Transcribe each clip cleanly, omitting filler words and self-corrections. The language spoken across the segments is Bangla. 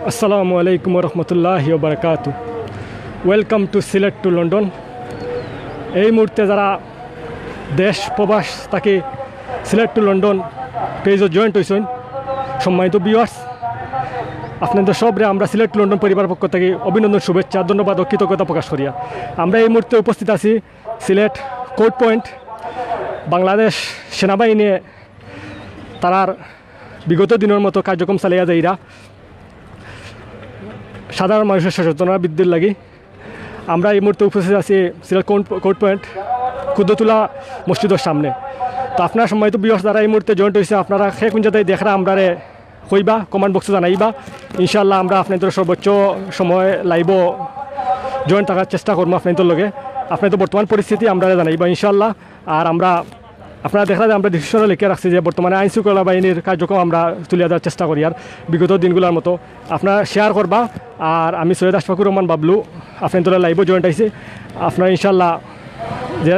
আসসালামু আলাইকুম রহমতুল্লাহি ওয়া বারাকাতুহু। Welcome to Sylhet to London. এই মুহূর্তে যারা দেশ প্রবাস তাকে সিলেট টু লন্ডন পেজে জয়েন্ট হয়েছেন, সম্মানিত ভিউয়ার্স, আপনাদের সবরে আমরা সিলেট টু লন্ডন পরিবার পক্ষ থেকে অভিনন্দন, শুভেচ্ছা, ধন্যবাদ ও কৃতজ্ঞতা প্রকাশ করিয়া আমরা এই মুহূর্তে উপস্থিত আছি সিলেট কোর্ট পয়েন্ট। বাংলাদেশ সেনাবাহিনী তারার বিগত দিনের মতো কার্যক্রম চালিয়ে যাইরা সাধারণ মানুষের সচেতনতা বৃদ্ধির লাগি আমরা এই মুহূর্তে উপস্থিত আছি সিলেট কোর্ট পয়েন্ট কুদ্দতুলা মসজিদের সামনে। তো আপনার সম্মানিত ভিউয়ার্স যারা এই মুহূর্তে জয়েন্ট হয়েছে, আপনারা সে কোন জায়গায় দেখরা আমরা কইবা, কমেন্ট বক্সে জানাইবা। ইনশাআল্লাহ আমরা আপনাদের সর্বোচ্চ সময় লাইভ জয়েন্ট থাকার চেষ্টা করবো আপনাদের লগে। আপনাদের বর্তমান পরিস্থিতি আমরা জানাইবা ইনশাআল্লাহ। আর আমরা আপনারা দেখা যায় আমরা ডিসিশনে লিখে রাখছি যে বর্তমানে আইন শৃঙ্খলা বাহিনীর কার্যক্রম আমরা তুলে দেওয়ার চেষ্টা করি আর বিগত দিনগুলোর মতো আপনারা শেয়ার করবা। আর আমি সৈয়দ আশফাকুর রহমান বাবলু আপনাদের লাইভও জয়েন্ট আইছি। আপনারা ইনশাআল্লাহ যে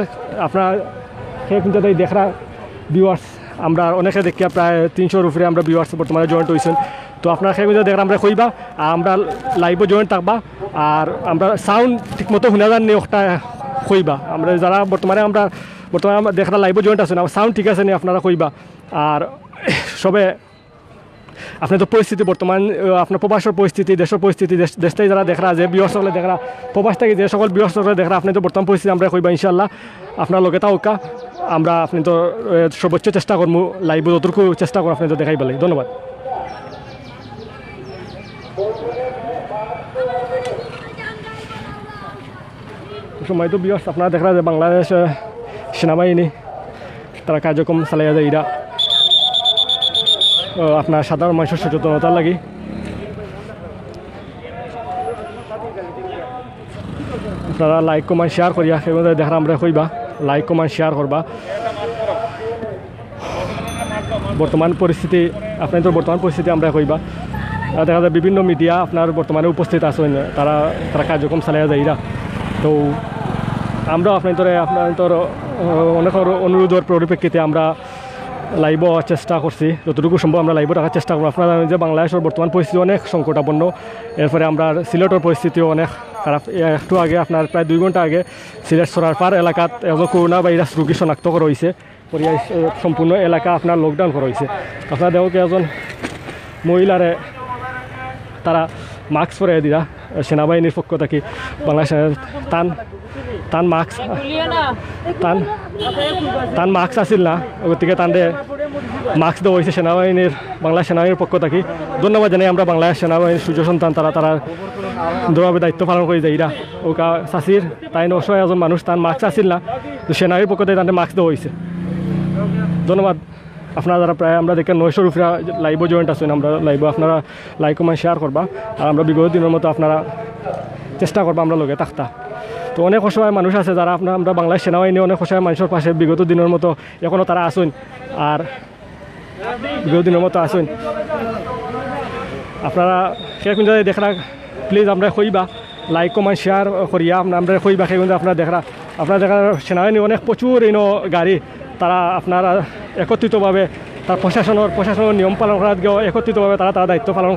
আপনারা সেই কিন্তু দেখা ভিউয়ার্স আমরা অনেকে দেখিয়া প্রায় 300-র উপরে আমরা ভিউয়ার্স বর্তমানে জয়েন্ট হয়েছেন। তো আপনারা সেই কিন্তু দেখা আমরা কইবা, আমরা লাইভও জয়েন্ট থাকবা। আর আমরা সাউন্ড ঠিকমতো শুনা যান নি ওটা কইবা। আমরা যারা বর্তমানে আমরা দেখা লাইভও জয়েন্ট আছেন, আমার সাউন্ড ঠিক আছে নি আপনারা কইবা। আর সবে আপনাদের পরিস্থিতি বর্তমান আপনার প্রবাসের পরিস্থিতি, দেশের পরিস্থিতি, দেশ থেকে যারা দেখা যে বিহস সকলে দেখা প্রবাস থেকে যে সকল বিহস সকলে দেখা আপনাদের বর্তমান পরিস্থিতি আমরা কইবা ইনশাআল্লাহ। আপনার লগে তাওকা আমরা আপনি তো সর্বোচ্চ চেষ্টা করবো লাইভ যতটুকু চেষ্টা করবো আপনি তো দেখাই পেলে। ধন্যবাদ। সময় তো বিহস আপনারা দেখা যায় বাংলাদেশ সেনাবাহিনী তারা কার্যক্রম চালিয়ে যায় এরা আপনার সাধারণ মানুষের সচেতনতার লাগি। আপনারা লাইক কমেন্ট শেয়ার করিয়া সেগুলো দেখা আমরা কইবা, লাইক কমেন্ট শেয়ার করবা। বর্তমান পরিস্থিতি আপনাদের বর্তমান পরিস্থিতি আমরা কইবা। দেখা যায় বিভিন্ন মিডিয়া আপনার বর্তমানে উপস্থিত আছেন, তারা কার্যক্রম চালিয়ে যায় এরা। তো আমরাও আপনাদের অনেক অনুরোধের পরিপ্রেক্ষিতে আমরা লাইভ হওয়ার চেষ্টা করছি, যতটুকু সম্ভব আমরা লাইভ রাখার চেষ্টা করবো। আপনারা জানেন যে বাংলাদেশের বর্তমান পরিস্থিতি অনেক সংকটাপন্ন। এরপরে আমরা সিলেটের পরিস্থিতিও অনেক খারাপ। একটু আগে আপনার প্রায় 2 ঘন্টা আগে সিলেট সরারপাড় এলাকাত একজন করোনা ভাইরাস রোগী শনাক্ত করা হয়েছে। সম্পূর্ণ এলাকা আপনার লকডাউন করা হয়েছে। আপনারা দেখো একজন মহিলারে তারা মাস্ক পরে দিরা সেনাবাহিনীর পক্ষ থেকে বাংলাদেশের তান মাস্ক আসিল না, গতিকে তানরে মাস্ক দেওয়া হয়েছে সেনাবাহিনীর বাংলা সেনাবাহিনীর পক্ষ থেকে। ধন্যবাদ জানাই আমরা বাংলাদেশ সেনাবাহিনীর সূর্য সন্তান, তারা সুন্দরভাবে দায়িত্ব পালন করে যায় এরা। ওকা চাষির তাই অসহায় একজন মানুষ, তার মাস্ক আসিল না, তো সেনাবাহিনীর পক্ষ থেকে তাদের মাস্ক দেওয়া হয়েছে। ধন্যবাদ। আপনারা যারা প্রায় আমরা দেখে 900-র উপরে লাইভও জয়েন্ট আছেন, আমরা লাইভ আপনারা লাইক কমেন্ট শেয়ার করবা। আর আমরা বিগত দিনের মতো আপনারা চেষ্টা করবা আমরা লগে থাকতা। তো অনেক অসহায় মানুষ আছে যারা আমরা বাংলাদেশ সেনাবাহিনী অনেক অসহায় মানুষের পাশে বিগত দিনের মতো এখনও তারা আসেন। আর বিগত দিনের মতো আসেন আপনারা সে কোন জায়গায় দেখা প্লিজ আমরা কইবা, লাইক কমেন্ট শেয়ার করিয়া আমরা কইবা সেই আপনারা দেখা সেনাবাহিনী অনেক প্রচুর গাড়ি তারা আপনারা একত্রিতভাবে তার প্রশাসনের নিয়ম পালন করার গিয়েও একত্রিতভাবে তারা দায়িত্ব পালন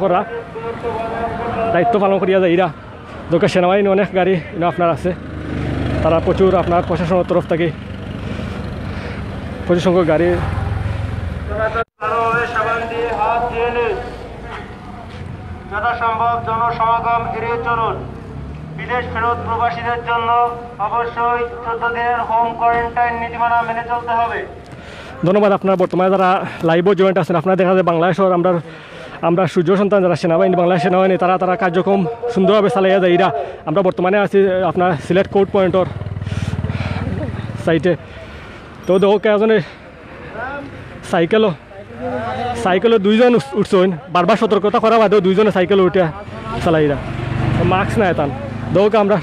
করিয়া যায় এরা। দরকার সেনাবাহিনী অনেক গাড়ি আপনার আছে, তারা প্রচুর আপনার প্রশাসনের তরফ থেকে প্রচুর সংখ্যক গাড়ি। যথাসম্ভব জনসমাগম এড়িয়ে চলুন। বিদেশ ফেরত প্রবাসীদের জন্য অবশ্যই 14 দিনের হোম কোয়ারেন্টাইন নীতিমালা মেনে চলতে হবে। ধন্যবাদ। আপনারা বর্তমানে যারা লাইভও জয়েন্ট আছেন, আপনারা দেখা যায় বাংলাদেশের আমরা সূর্য সন্তান যারা সেনাবাহিনী বাংলাদেশ সেনাবাহিনী তারা কার্যক্রম সুন্দরভাবে চালাইয়া যায় এরা। আমরা বর্তমানে আছি আপনার সিলেট কোর্ট পয়েন্টর সাইটে। তো দেখো এজনে সাইকেলও 2জন উঠছেন, বারবার সতর্কতা করা বাদেও 2জনে সাইকেল উঠে চালাই এরা, মাস্ক নাই তান। দেখো আমরা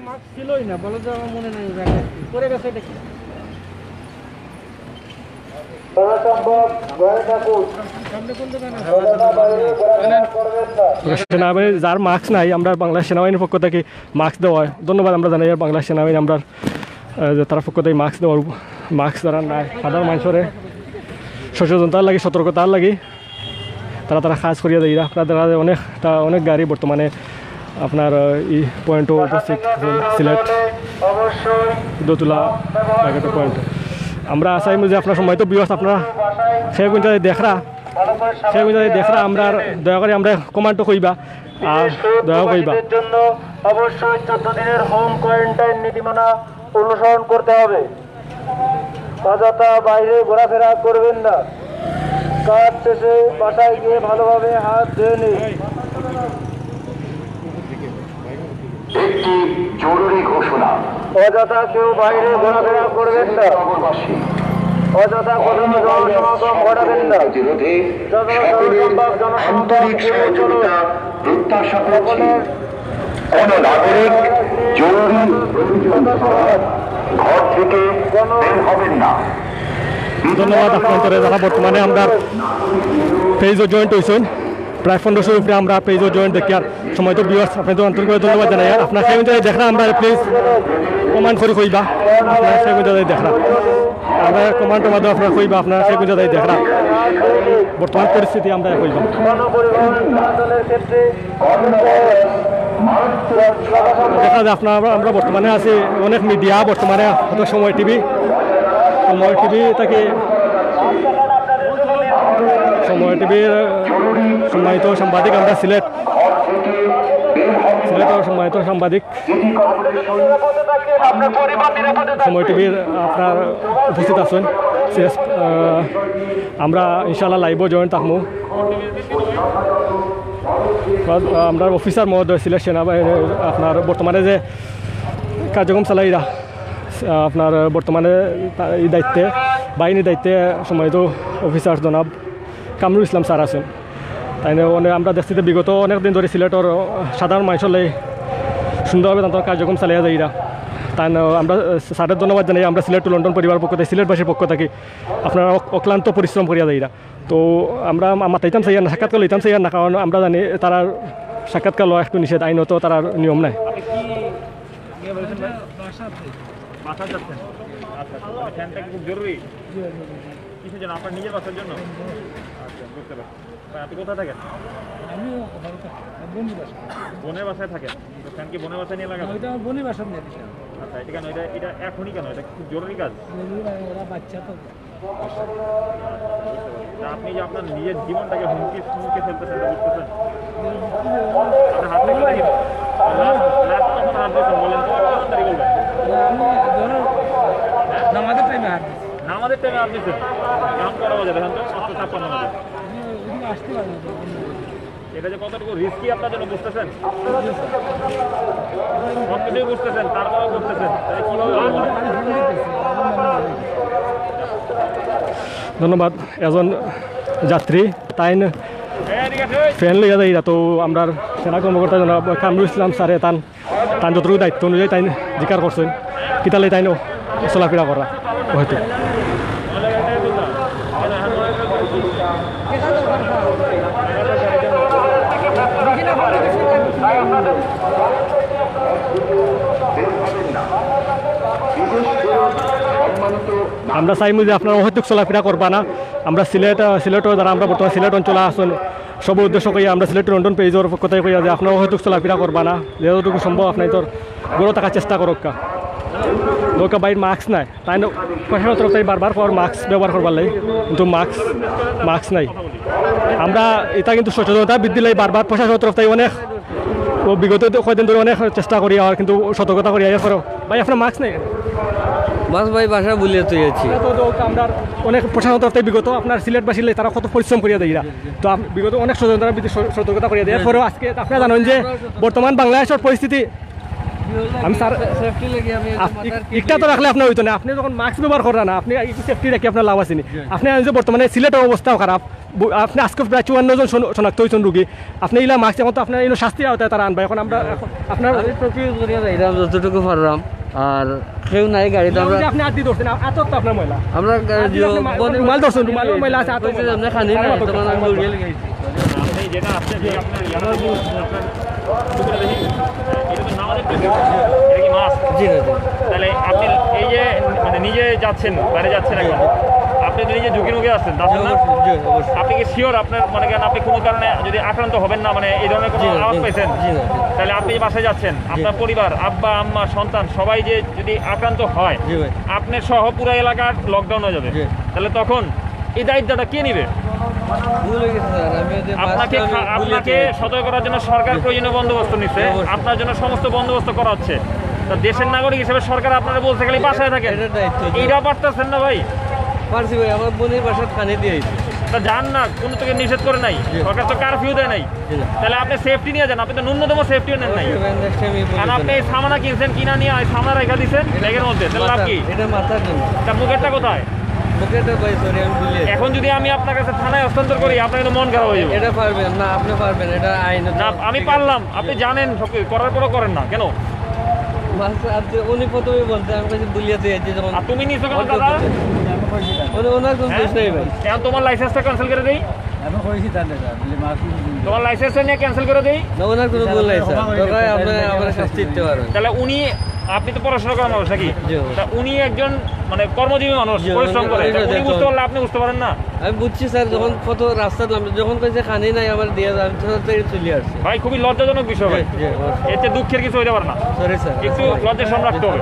মাস্ক ছিলই না, বলো তো আমার মনে নাই করে গেছে এটা কি। যথাসম্ভব ঘরে থাকুন। সেনাবাহিনী যার মাস্ক নাই আমরা বাংলাদেশ সেনাবাহিনীর পক্ষ থেকে মাস্ক দেওয়া হয় ধন্যবাদ আমরা জানাই আর বাংলাদেশ সেনাবাহিনী আমরা তার পক্ষ থেকে মাস্ক দেওয়ার মাস্ক যারা নাই সাধারণ মানুষের সচেতনতার লাগে সতর্কতার লাগে তারা কাজ করিয়া দেয় আপনাদের অনেক গাড়ি বর্তমানে আপনার এই পয়েন্টও উপস্থিত সিলেট দোতলা বাগেরহাট পয়েন্ট আমরা চাইব যে আপনার সময় তো বিয়স আপনারা সেই গুঞ্জায় দেখরা আমরা দয়া করে আমরা কমান্ডও কইবা আর দয়া কইবা জন্য অবশ্যই 14 দিনের হোম কোয়ারেন্টাইন নীতিমালা অনুসরণ করতে হবে অযথা বাইরে ঘোরাফেরা করবেন না কাজ শেষে বাসায় গিয়ে ভালোভাবে হাত ধুয়ে নিন একটি জরুরি ঘোষণা অযথা কেউ বাইরে ঘোরাফেরা করবেন না অযথা কোনো জনসমাগম ঘটাবেন না প্রতিরোধে জনসমাগম সহযোগিতা প্রত্যাশা করছি কোন নাগরিক জরুরি প্রয়োজন ছাড়া ঘর থেকে বের হবেন না ধন্যবাদ আপনাদের যারা বর্তমানে আমরা পেজও জয়েন্ট হয়েছেন প্রায় 1500 উপরে আমরা পেজও জয়েন্ট দেখি আর সময় তো বিয়ার্স আপনাদের আন্তরিকভাবে ধন্যবাদ জানাই আর আপনার সেই অনুযায়ী দেখা আমরা প্লিজ কমান্ড করে কইবা আপনার সেই অনুযায়ী দেখা আমরা কমান্ডের মাধ্যমে আপনারা কইবা আপনার সেই অনুযায়ী দেখা বর্তমান পরিস্থিতি আমরা কইবা দেখা যায় আপনার আমরা বর্তমানে আছি অনেক মিডিয়া বর্তমানে হয়তো সময় টিভি তাকে সময় টিভির সম্মানিত সাংবাদিক আমরা সিলেটের সম্মানিত সাংবাদিক সময় টিভির আপনার উপস্থিত আছেন আমরা ইনশাল্লাহ লাইভও জয়েন থাকবো আমরা অফিসার মহোদয় সিলেট সেনাবাহিনীর আপনার বর্তমানে যে কার্যক্রম চালাইরা আপনার বর্তমানে এই দায়িত্বে বাহিনীর দায়িত্বে সম্মানিত অফিসার জনাব কামরুল ইসলাম স্যার আছেন তাই আমরা দেখছি যে বিগত অনেক দিন ধরে সিলেটের সাধারণ মানুষলে সুন্দরভাবে তাদের কার্যক্রম চালিয়ে যাইরা তাই আমরা স্যারের ধন্যবাদ জানাই আমরা সিলেট টু লন্ডন পরিবার পক্ষ থেকে সিলেটবাসীর পক্ষ থেকে আপনারা অক্লান্ত পরিশ্রম করিয়া যাইরা তো আমরা মাতাইতাম চাইয়া না সাক্ষাৎকার লইতাম চাইয়া না কারণ আমরা জানি তারা সাক্ষাৎকার লওয়া একটু নিষেধ আইনত তার নিয়ম নাই খুব জরুরি কিসের জন্য আপনার নিজের বাসার জন্য আচ্ছা বুঝতে পারছি আপনি কোথায় থাকেন বোনের বাসায় থাকেন তো ফ্যান কি বোনের বাসায় নিয়ে লাগাবেন বোনের বাসা নিয়ে আচ্ছা এটা কেন এটা এখনই কেন এটা খুব জরুরি কাজ বাচ্চা তো আপনি যে আপনার নিজের জীবনটাকে হুমকি ফেলতেছেন বুঝতেছেন আপনার হাত থেকে দেখি কখন হাত দিয়েছেন বলেন তো তারিখ বলবেন নামাজের টাইমে হাত নামাজের টাইমে হাত দিয়েছেন কেমন করা বাজে দেখেন তো 7:56 বাজে আসতে পারে এটা যে কতটুকু রিস্কি আপনার জন্য বুঝতেছেন সব কিছুই বুঝতেছেন তারপরেও বুঝতেছেন তাহলে কীভাবে ধন্যবাদ এজন যাত্রী তাই ফ্যান লইয়া যাই তো আমরা সেনা কর্মকর্তা জনাব কামরুল ইসলাম স্যারে তান যতটুকু দায়িত্ব অনুযায়ী তাই জিকার করছেন কিতালে তাই চলাফেরা করা হয়তো আমরা চাইমু যে আপনারা অহেতুক চলাফেরা করবা না আমরা সিলেটও যারা আমরা বর্তমানে সিলেট অঞ্চলে আসুন সব উদ্দেশ্য কইয়া আমরা সিলেট লন্ডন পেজর কথাই কইয়া যে আপনারা অহেতুক চলাফেরা করবা না যতটুকু সম্ভব আপনার তোর গড়ে থাকার চেষ্টা করুক নৌকা বাইর মাস্ক নাই তাই প্রশাসনের তরফ থেকে বারবার পর মাস্ক ব্যবহার করবার লাগে কিন্তু মাস্ক নাই আমরা এটা কিন্তু সচেতনতা বৃদ্ধি লাগে বারবার প্রশাসনের তরফ থেকে অনেক বিগত কয়েকদিন ধরে অনেক চেষ্টা করি আর কিন্তু সতর্কতা করি করো ভাই আপনার মাস্ক নেই বাস ভাই বাসা বলিয়ে তুই আছি আমরা অনেক প্রশাসনের তরফ থেকে বিগত আপনার সিলেটবাসী তারা কত পরিশ্রম করিয়া দেয় তো বিগত অনেক সতর্কতা করিয়া দেয় এরপরেও আজকে আপনারা জানেন যে বর্তমান বাংলাদেশের পরিস্থিতি আমি স্যার একটা তো রাখলে আপনার হইতো না আপনি যখন মাস্ক ব্যবহার করেন না আপনি সেফটি রাখি আপনার লাভ আসেনি আপনি যে বর্তমানে সিলেটের অবস্থাও খারাপ আপনি আজকে প্রায় 54 জন শনাক্ত হয়েছেন রুগী আপনি ইলা মাস্ক এখন তো আপনার শাস্তি আওতায় তারা আনবে এখন আমরা আপনার যতটুকু পারলাম আর কেউ নাই গাড়িতে আমরা আপনি আদি ধরছেন আতর তো আপনার ময়লা আমরা রুমাল ধরছেন রুমাল ময়লা আছে আতর আমরা খানি নাই তখন আমি দৌড়িয়ে লেগেছি আপনি যেটা আসছে যে আপনার আপনার পুকুরে দেখি এটা তো নামাজের প্লেস এটা কি মাছ জি না তাহলে আপনি এই যে মানে নিজে যাচ্ছেন বাইরে যাচ্ছেন এখন আপনি তো নিজে ঝুঁকির মুখে আসছেন যাচ্ছেন না জি অবশ্যই আপনি কি শিওর আপনার মানে কেন আপনি কোনো কারণে যদি আক্রান্ত হবেন না মানে এই ধরনের কোনো আওয়াজ পাইছেন জি না তাহলে আপনি যে বাসায় যাচ্ছেন আপনার পরিবার আব্বা আম্মা সন্তান সবাই যে যদি আক্রান্ত হয় জি ভাই আপনার সহ পুরো এলাকার লকডাউন হয়ে যাবে জি। তাহলে তখন এই দায়িত্বটা কে নিবে ভুল হয়ে গেছে স্যার আমি যে আপনাকে সতর্ক করার জন্য সরকার প্রয়োজনীয় বন্দোবস্ত নিচ্ছে অবশ্যই। আপনার জন্য সমস্ত বন্দোবস্ত করা হচ্ছে তো দেশের নাগরিক হিসেবে সরকার আপনারা বলছে খালি বাসায় থাকেন এটার দায়িত্ব এইটা পারতেছেন না ভাই পারছি ভাই আমার বোনের বাসার খানি দিয়েছি তা যান না কোনো তোকে নিষেধ করে নাই জি। সরকার তো কারফিউ দেয় নাই জি না তাহলে আপনি সেফটি নিয়ে যান আপনি তো ন্যূনতম সেফটিও নেন নাই নেক্সট টাইম কারণ আপনি এই সামানা কিনছেন কিনা নিয়ে সামানা রেখা দিচ্ছেন ব্যাগের মধ্যে তাহলে লাভ কি এটা মাথার জন্য তা মুখেরটা কোথায় পকেটে ভাই সরি আমি ভুলে এখন যদি আমি আপনার কাছে থানায় হস্তান্তর করি আপনার কিন্তু মন খারাপ হয়ে যাবে এটা পারবেন না আপনি পারবেন এটা আইন না আমি পারলাম আপনি জানেন সব কিছু, করার পরও করেন না কেন উনি প্রথমে বলতে আমি কাছে বুলিয়ে দিয়েছি যখন আর তুমি নিছো কেন দাদা ওনার কোনো দোষ নেই ভাই এখন তোমার লাইসেন্সটা ক্যান্সেল করে দেই তোমার লাইসেন্সটা নিয়ে ক্যান্সেল করে দেই না ওনার কোনো ভুল নাই স্যার তবে আপনি আমার শাস্তি দিতে পারবেন তাহলে আপনি তো পড়াশোনা করার মানুষ নাকি জি। তা উনি একজন মানে কর্মজীবী মানুষ জি, পরিশ্রম করে উনি- তা উনি উনি বুঝতে পারলে আপনি বুঝতে পারেন না আমি বুঝছি স্যার যখন কত রাস্তা যখন কইছে খানি নাই আমার দিয়ে আমি থেকে চলে আসছি ভাই খুবই লজ্জাজনক বিষয় ভাই জি, অবশ্যই। এতে দুঃখের কিছু হইতে পারে না সরি স্যার একটু লজ্জা সম রাখতে হবে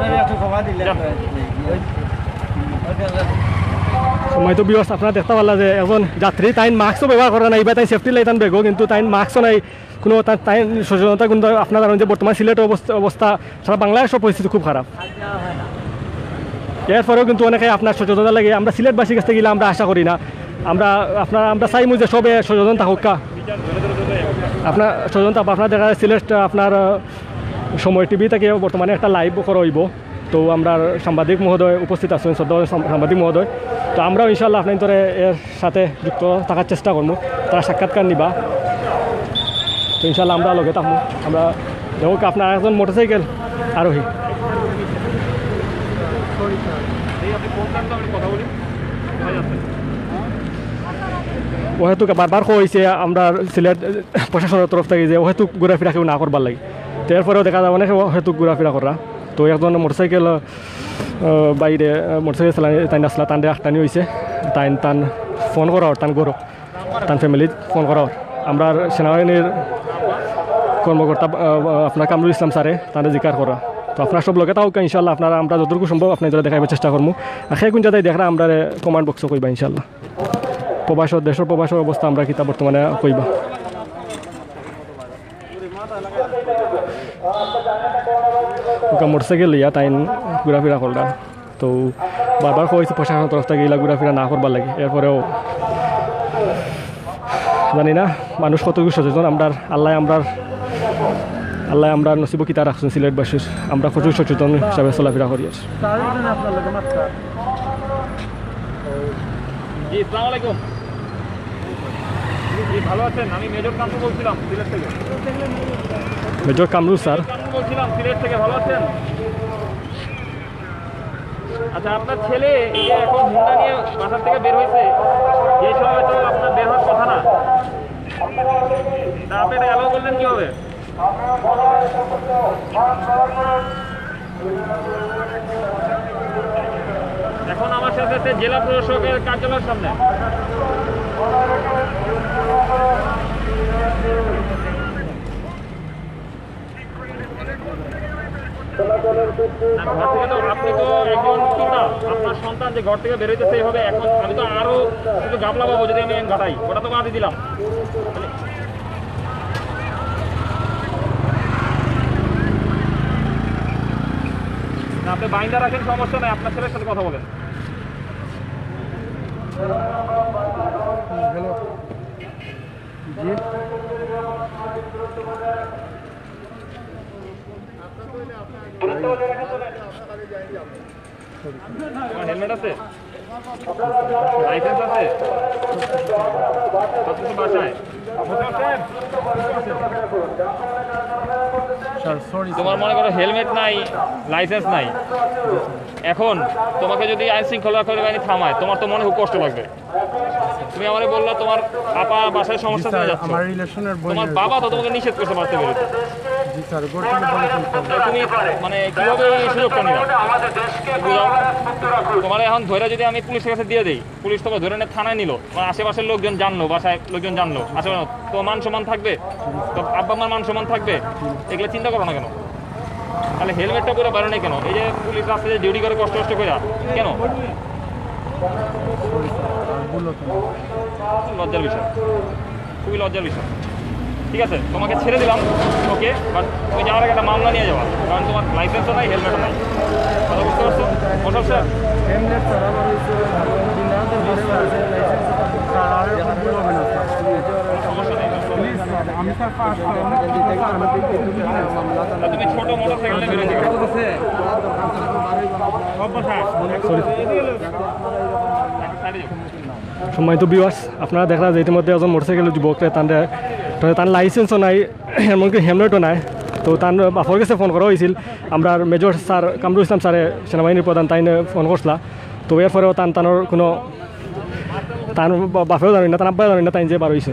যান। সময় তো বিয়স আপনারা দেখতে পারলা যে এখন যাত্রী তাই মাস্কও ব্যবহার করে না এবার তাই সেফটি লাইতান বেগো কিন্তু তাই মাস্কও নাই কোনো তাই সচেতনতা কিন্তু আপনারা জানেন যে বর্তমান সিলেটের অবস্থা সারা বাংলাদেশের পরিস্থিতি খুব খারাপ এরপরেও কিন্তু অনেকে আপনার সচেতনতা লাগে আমরা সিলেটবাসীর কাছ থেকে গেলে আমরা আশা করি না আমরা চাইমু যে সবে সচেতন থাকুক আপনার সচেতনতা আপনার দেখা যায় সিলেট আপনার সময় টিভি থেকে বর্তমানে একটা লাইভ করা হইব তো আমরা সাংবাদিক মহোদয় উপস্থিত আছেন শ্রদ্ধা সাংবাদিক মহোদয় তো আমরাও ইনশাল্লাহ আপনার এর সাথে যুক্ত থাকার চেষ্টা করবো তারা সাক্ষাৎকার নিবা তো ইনশাল্লাহ আমরা লগে থাকবো আমরা দেখো আপনার একজন মোটরসাইকেল আরোহী আপনি কোন টাইমটা আমি কথা বলি ওহেতু বারবার কইছে আমরা সিলেট প্রশাসনের তরফ থেকে যে ওহেতু ঘোরাফেরা কেউ না করবার লাগে তো এরপরেও দেখা যায় অনেকে ওহেতু ঘোরাফেরা করা তো একজন মোটরসাইকেল বাইরে মোটরসাইকেল চালানি তাই আসলা তান আটটানি হয়েছে তান ফোন করা তান গরো তান ফ্যামিলি ফোন করা আমরা সেনাবাহিনীর কর্মকর্তা আপনার কামরুল ইসলাম স্যারে তাদের জিকার করা তো আপনার সব লোকে তাও ইনশাল্লাহ আপনারা আমরা যতটুকু সম্ভব আপনাদের দেখাবার চেষ্টা করবো আর সেই কোন জায়গায় দেখা আমরা কমান্ড বক্সও কইবা ইনশাল্লাহ দেশের প্রবাসের অবস্থা আমরা কিতা বর্তমানে কইবা মোটরসাইকেল লইয়া তাই ঘোরাফেরা করলা তো বারবার কইছে প্রশাসনের তরফ থেকে এগুলা ঘোরাফেরা না করবার লাগে এরপরেও জানি না মানুষ কতটুকু সচেতন আল্লাহ আমরা নসিব কিতা রাখছেন সিলেটবাসীর আমরা প্রচুর সচেতন হিসাবে চলাফেরা করি জি আসসালামু আলাইকুম জি ভালো আছেন আমি মেজর কামরুল বলছিলাম সিলেট থেকে মেজর কামরুল স্যার বলছিলাম সিলেট থেকে ভালো আছেন আচ্ছা আপনার ছেলে এই যে এখন হুন্ডা নিয়ে বাসার থেকে বের হয়েছে এই সময় তো আপনার বের হওয়ার কথা না তা আপনি এটা অ্যালাউ করলেন কীভাবে এখন আমার সাথে আছে জেলা প্রশাসকের কার্যালয়ের সামনে ঘর থেকে তো আপনি তো একজন পিতা আপনার সন্তান যে ঘর থেকে বেরোইতেছে এইভাবে এখন আমি তো আরো কিছু গাবলা পাবো যদি আমি ঘটাই ওটা তো বাদই দিলাম না আপনি বাইন্দা রাখেন সমস্যা নাই আপনার ছেলের সাথে কথা বলেন হেলমেট আছে লাইসেন্স আছে সব কিছু বাসায় তোমার মনে করো হেলমেট নাই, লাইসেন্স নাই, এখন তোমাকে যদি আইন শৃঙ্খলা বাহিনী থামায়, তোমার তো মনে খুব কষ্ট লাগবে। তুমি আমারে বললা তোমার আপা বাসায় সমস্যা হয়ে যাচ্ছে, তোমার বাবা তো তোমাকে নিষেধ করতে পারতে বেরোতে, তুমি মানে কিভাবে এই সুযোগটা নিলাম? তোমার এখন ধরে যদি আমি পুলিশের কাছে দিয়ে দিই, পুলিশ তোমাকে ধরে নিয়ে থানায় নিল, মানে আশেপাশের লোকজন জানলো, বাসায় লোকজন জানলো, আশেপাশে তোমার মান সম্মান থাকবে, তো আব্বা আমার মান সম্মান থাকবে, এগুলো চিন্তা করো না কেন? তাহলে হেলমেটটা করে পারো না কেন? এই যে পুলিশ রাস্তায় যে ডিউটি করে কষ্ট করে কেন? লজ্জার বিষয়, খুবই লজ্জার বিষয়। ঠিক আছে, তোমাকে ছেড়ে দিলাম, ওকে, বাট তুমি যাওয়ার আগে একটা মামলা নিয়ে যাওয়া, কারণ তোমার লাইসেন্সও নাই, হেলমেটও নাই। কথা বুঝতে পারছো? মোশারফ স্যার, তুমি ছোট মোটর সাইকেল নিয়ে বেরোতে সময় তো ভিউয়ার্স আপনারা দেখা যায় ইতিমধ্যে একজন মোটরসাইকেল যুবকরে তার লাইসেন্সও নাই, এমনকি হেলমেটও নাই। তো তার বাপর কাছে ফোন করা হয়েছিল, আমরা মেজর স্যার কামরুল ইসলাম স্যারে সেনাবাহিনীর প্রধান তাই ফোন করছিলা। তো এরপরেও তানোর কোনো তার বাপেও জানি না, তার আব্বাও জানি না তাই যে বার হয়েছে।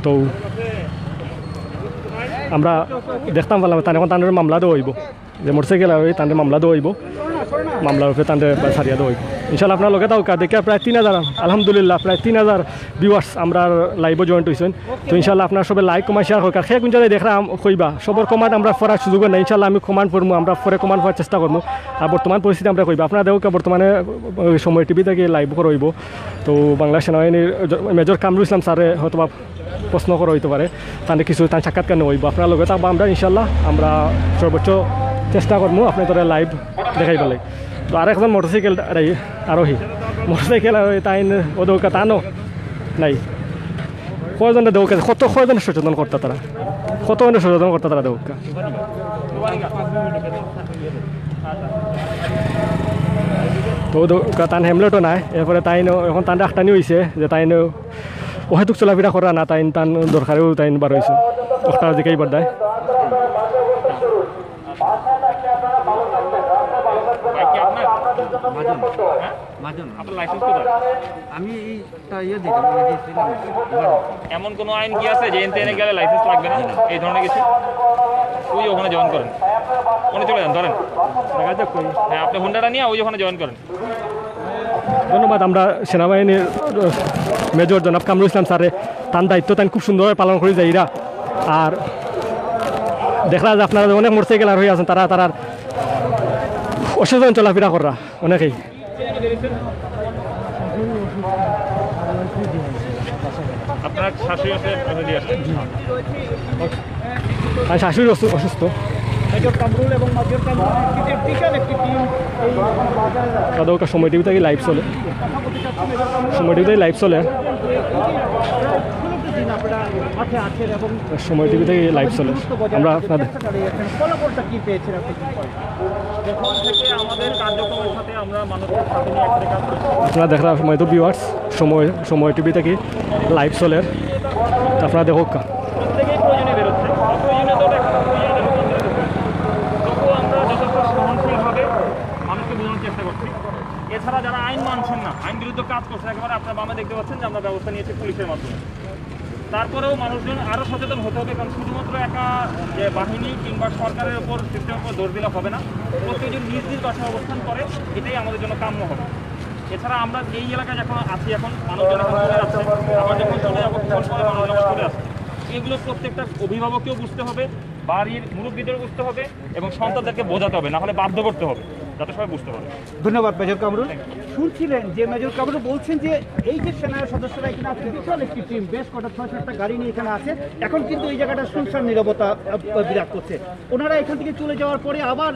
তো আমরা দেখতাম পারলাম তার এখন তাদের মামলা দেওয়া হইব, যে মোটরসাইকেল আর তাদের মামলা দেওয়া হইব, মামলার উপরে তাদের সারিয়া দেওয়া হইব। ইনশাল্লাহ আপনার লগে তাও দেখে প্রায় 3000 আলহামদুলিল্লাহ প্রায় 3000 ভিউয়ার্স আমরা লাইভও জয়েন্ট হয়েছেন। তো ইনশাল্লাহ আপনার সবাই লাইক কমেন্ট শেয়ার হোক। আর সে কোন জায়গায় দেখলাম কইবা সবর কমান্ড আমরা পড়ার সুযোগ নাই, ইনশাল্লাহ আমি কমান্ড পড়বো, আমরা পরে কমান্ড পড়ার চেষ্টা করবো। আর বর্তমান পরিস্থিতি আমরা কইবা আপনারা দেখো বর্তমানে সময় টিভি থেকে লাইভ করা হইব। তো বাংলা সেনাবাহিনীর মেজর কামরুল ইসলাম স্যারে হয়তো প্রশ্ন করা হইতে পারে, তাহলে কিছু তার সাক্ষাৎকার নেওয়া হইব। আপনার লগে থাকবো আমরা ইনশাল্লাহ, আমরা সর্বোচ্চ চেষ্টা করবো আপনার তোরা লাইভ দেখাই পেলে। তো আর একজন মোটরসাইকেল আরোহী মোটরসাইকেল তাই ওদৌকা তানো নাই, কয়জনে দৌকা কয়জনে সচেতন করতে তারা, কতজনে সচেতন করতে তারা দৌকা। তো দৌকা তান হেমলেটও নাই, এরপরে তাই এখন তান ডাক্তানি হয়েছে যে তাই ওহেতুক চলাফেরা করা না, তাই তান দরকারেও তাই বার হয়েছে একটা দিকেই বার দেয়। এমন কোন আইন কি আছে যে এনে গেলে লাইসেন্স লাগবে না, এই ধরনের কিছু? ওই ওখানে জয়েন করেন, ওখানে চলে যান, ধরেন হ্যাঁ আপনি হুন্ডাটা নিয়ে ওই ওখানে জয়েন করেন। ধন্যবাদ। আমরা সেনাবাহিনীর মেজর জনাব কামরুল ইসলাম স্যারে তার দায়িত্ব তাই খুব সুন্দরভাবে পালন করে যায় এরা। আর দেখলা যে আপনারা অনেক মোটরসাইকেল আর হয়ে আছেন, তারা অসচেতন চলাফেরা করা অনেকেই। আপনার শাশুড়ি আর শাশুড়ি অসুস্থ, তাদের সময় টিভি থেকে লাইভ চলে, সময় টিভি থেকে লাইভ চলে, সময় টিভি থেকে লাইভ চলে। আমরা আপনাদের আপনারা দেখলাম সময় তো ভিউয়ার্স সময় টিভি থেকে লাইভ চলে, আপনারা দেখো প্রত্যেকেই প্রয়োজনে বেরোচ্ছে, অপ্রয়োজনে তো তবুও আমরা যথেষ্ট সহনশীলভাবে মানুষকে বোঝানোর চেষ্টা করছি। এছাড়া যারা আইন মানছেন না, আইন বিরুদ্ধ কাজ করছে, একেবারে আপনার বামে দেখতে পাচ্ছেন যে আমরা ব্যবস্থা নিয়েছি পুলিশের মাধ্যমে। তারপরেও মানুষজন আরও সচেতন হতে হবে, কারণ শুধুমাত্র একা যে বাহিনী কিংবা সরকারের উপর সিস্টেমের উপর দৌড় দিলে হবে না, প্রত্যেকজন নিজ নিজ বাসায় অবস্থান করে, এটাই আমাদের জন্য কাম্য হবে। এছাড়া আমরা এই এলাকায় যখন আছি, এখন মানুষজন এখন চলে যাচ্ছে, আবার যখন চলে যাবো ফোন করে মানুষজন চলে আসছে, এগুলো প্রত্যেকটা অভিভাবককেও বুঝতে হবে, বাড়ির মুরব্বীদেরও বুঝতে হবে এবং সন্তানদেরকে বোঝাতে হবে, না হলে বাধ্য করতে হবে যাতে সবাই বুঝতে পারে। ধন্যবাদ মেজর কামরুল। শুনছিলেন যে মেজর কামরুল বলছেন যে এই যে সেনার সদস্যরা এখানে আছে, বিশাল একটি টিম, বেশ কটা 6-7টা গাড়ি নিয়ে এখানে আছে, এখন কিন্তু এই জায়গাটা শুনশান নীরবতা বিরাজ করছে। ওনারা এখান থেকে চলে যাওয়ার পরে আবার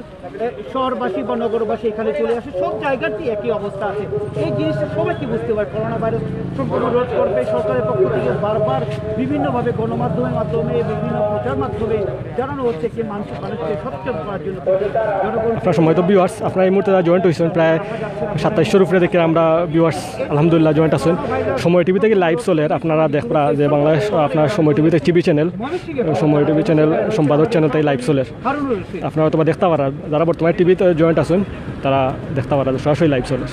শহরবাসী বা নগরবাসী এখানে চলে আসে, সব জায়গাটি একই অবস্থা আছে। এই জিনিসটা সবাই কি বুঝতে পারে, করোনা ভাইরাস সংক্রমণ রোধ করবে সরকারের পক্ষ থেকে বারবার বিভিন্নভাবে গণমাধ্যমের মাধ্যমে বিভিন্ন প্রচার মাধ্যমে জানানো হচ্ছে যে মানুষকে সচেতন করার জন্য। আপনার সময় তো ভিউয়ার্স আপনারা এই মুহূর্তে জয়েন্ট হয়েছেন প্রায় 2700 উপরে দেখে আমরা ভিউয়ার্স আলহামদুলিল্লাহ জয়েন্ট আছেন। সময় টিভি থেকে লাইভ চলে আপনারা দেখবা যে বাংলাদেশ আপনার সময় টিভিতে টিভি চ্যানেল, সময় টিভি চ্যানেল সম্পাদক চ্যানেল তাই লাইভ চলে আপনারা হয়তো দেখতে পারা, যারা বর্তমানে টিভিতে জয়েন্ট আছেন তারা দেখতে পারা সরাসরি লাইভ চলে।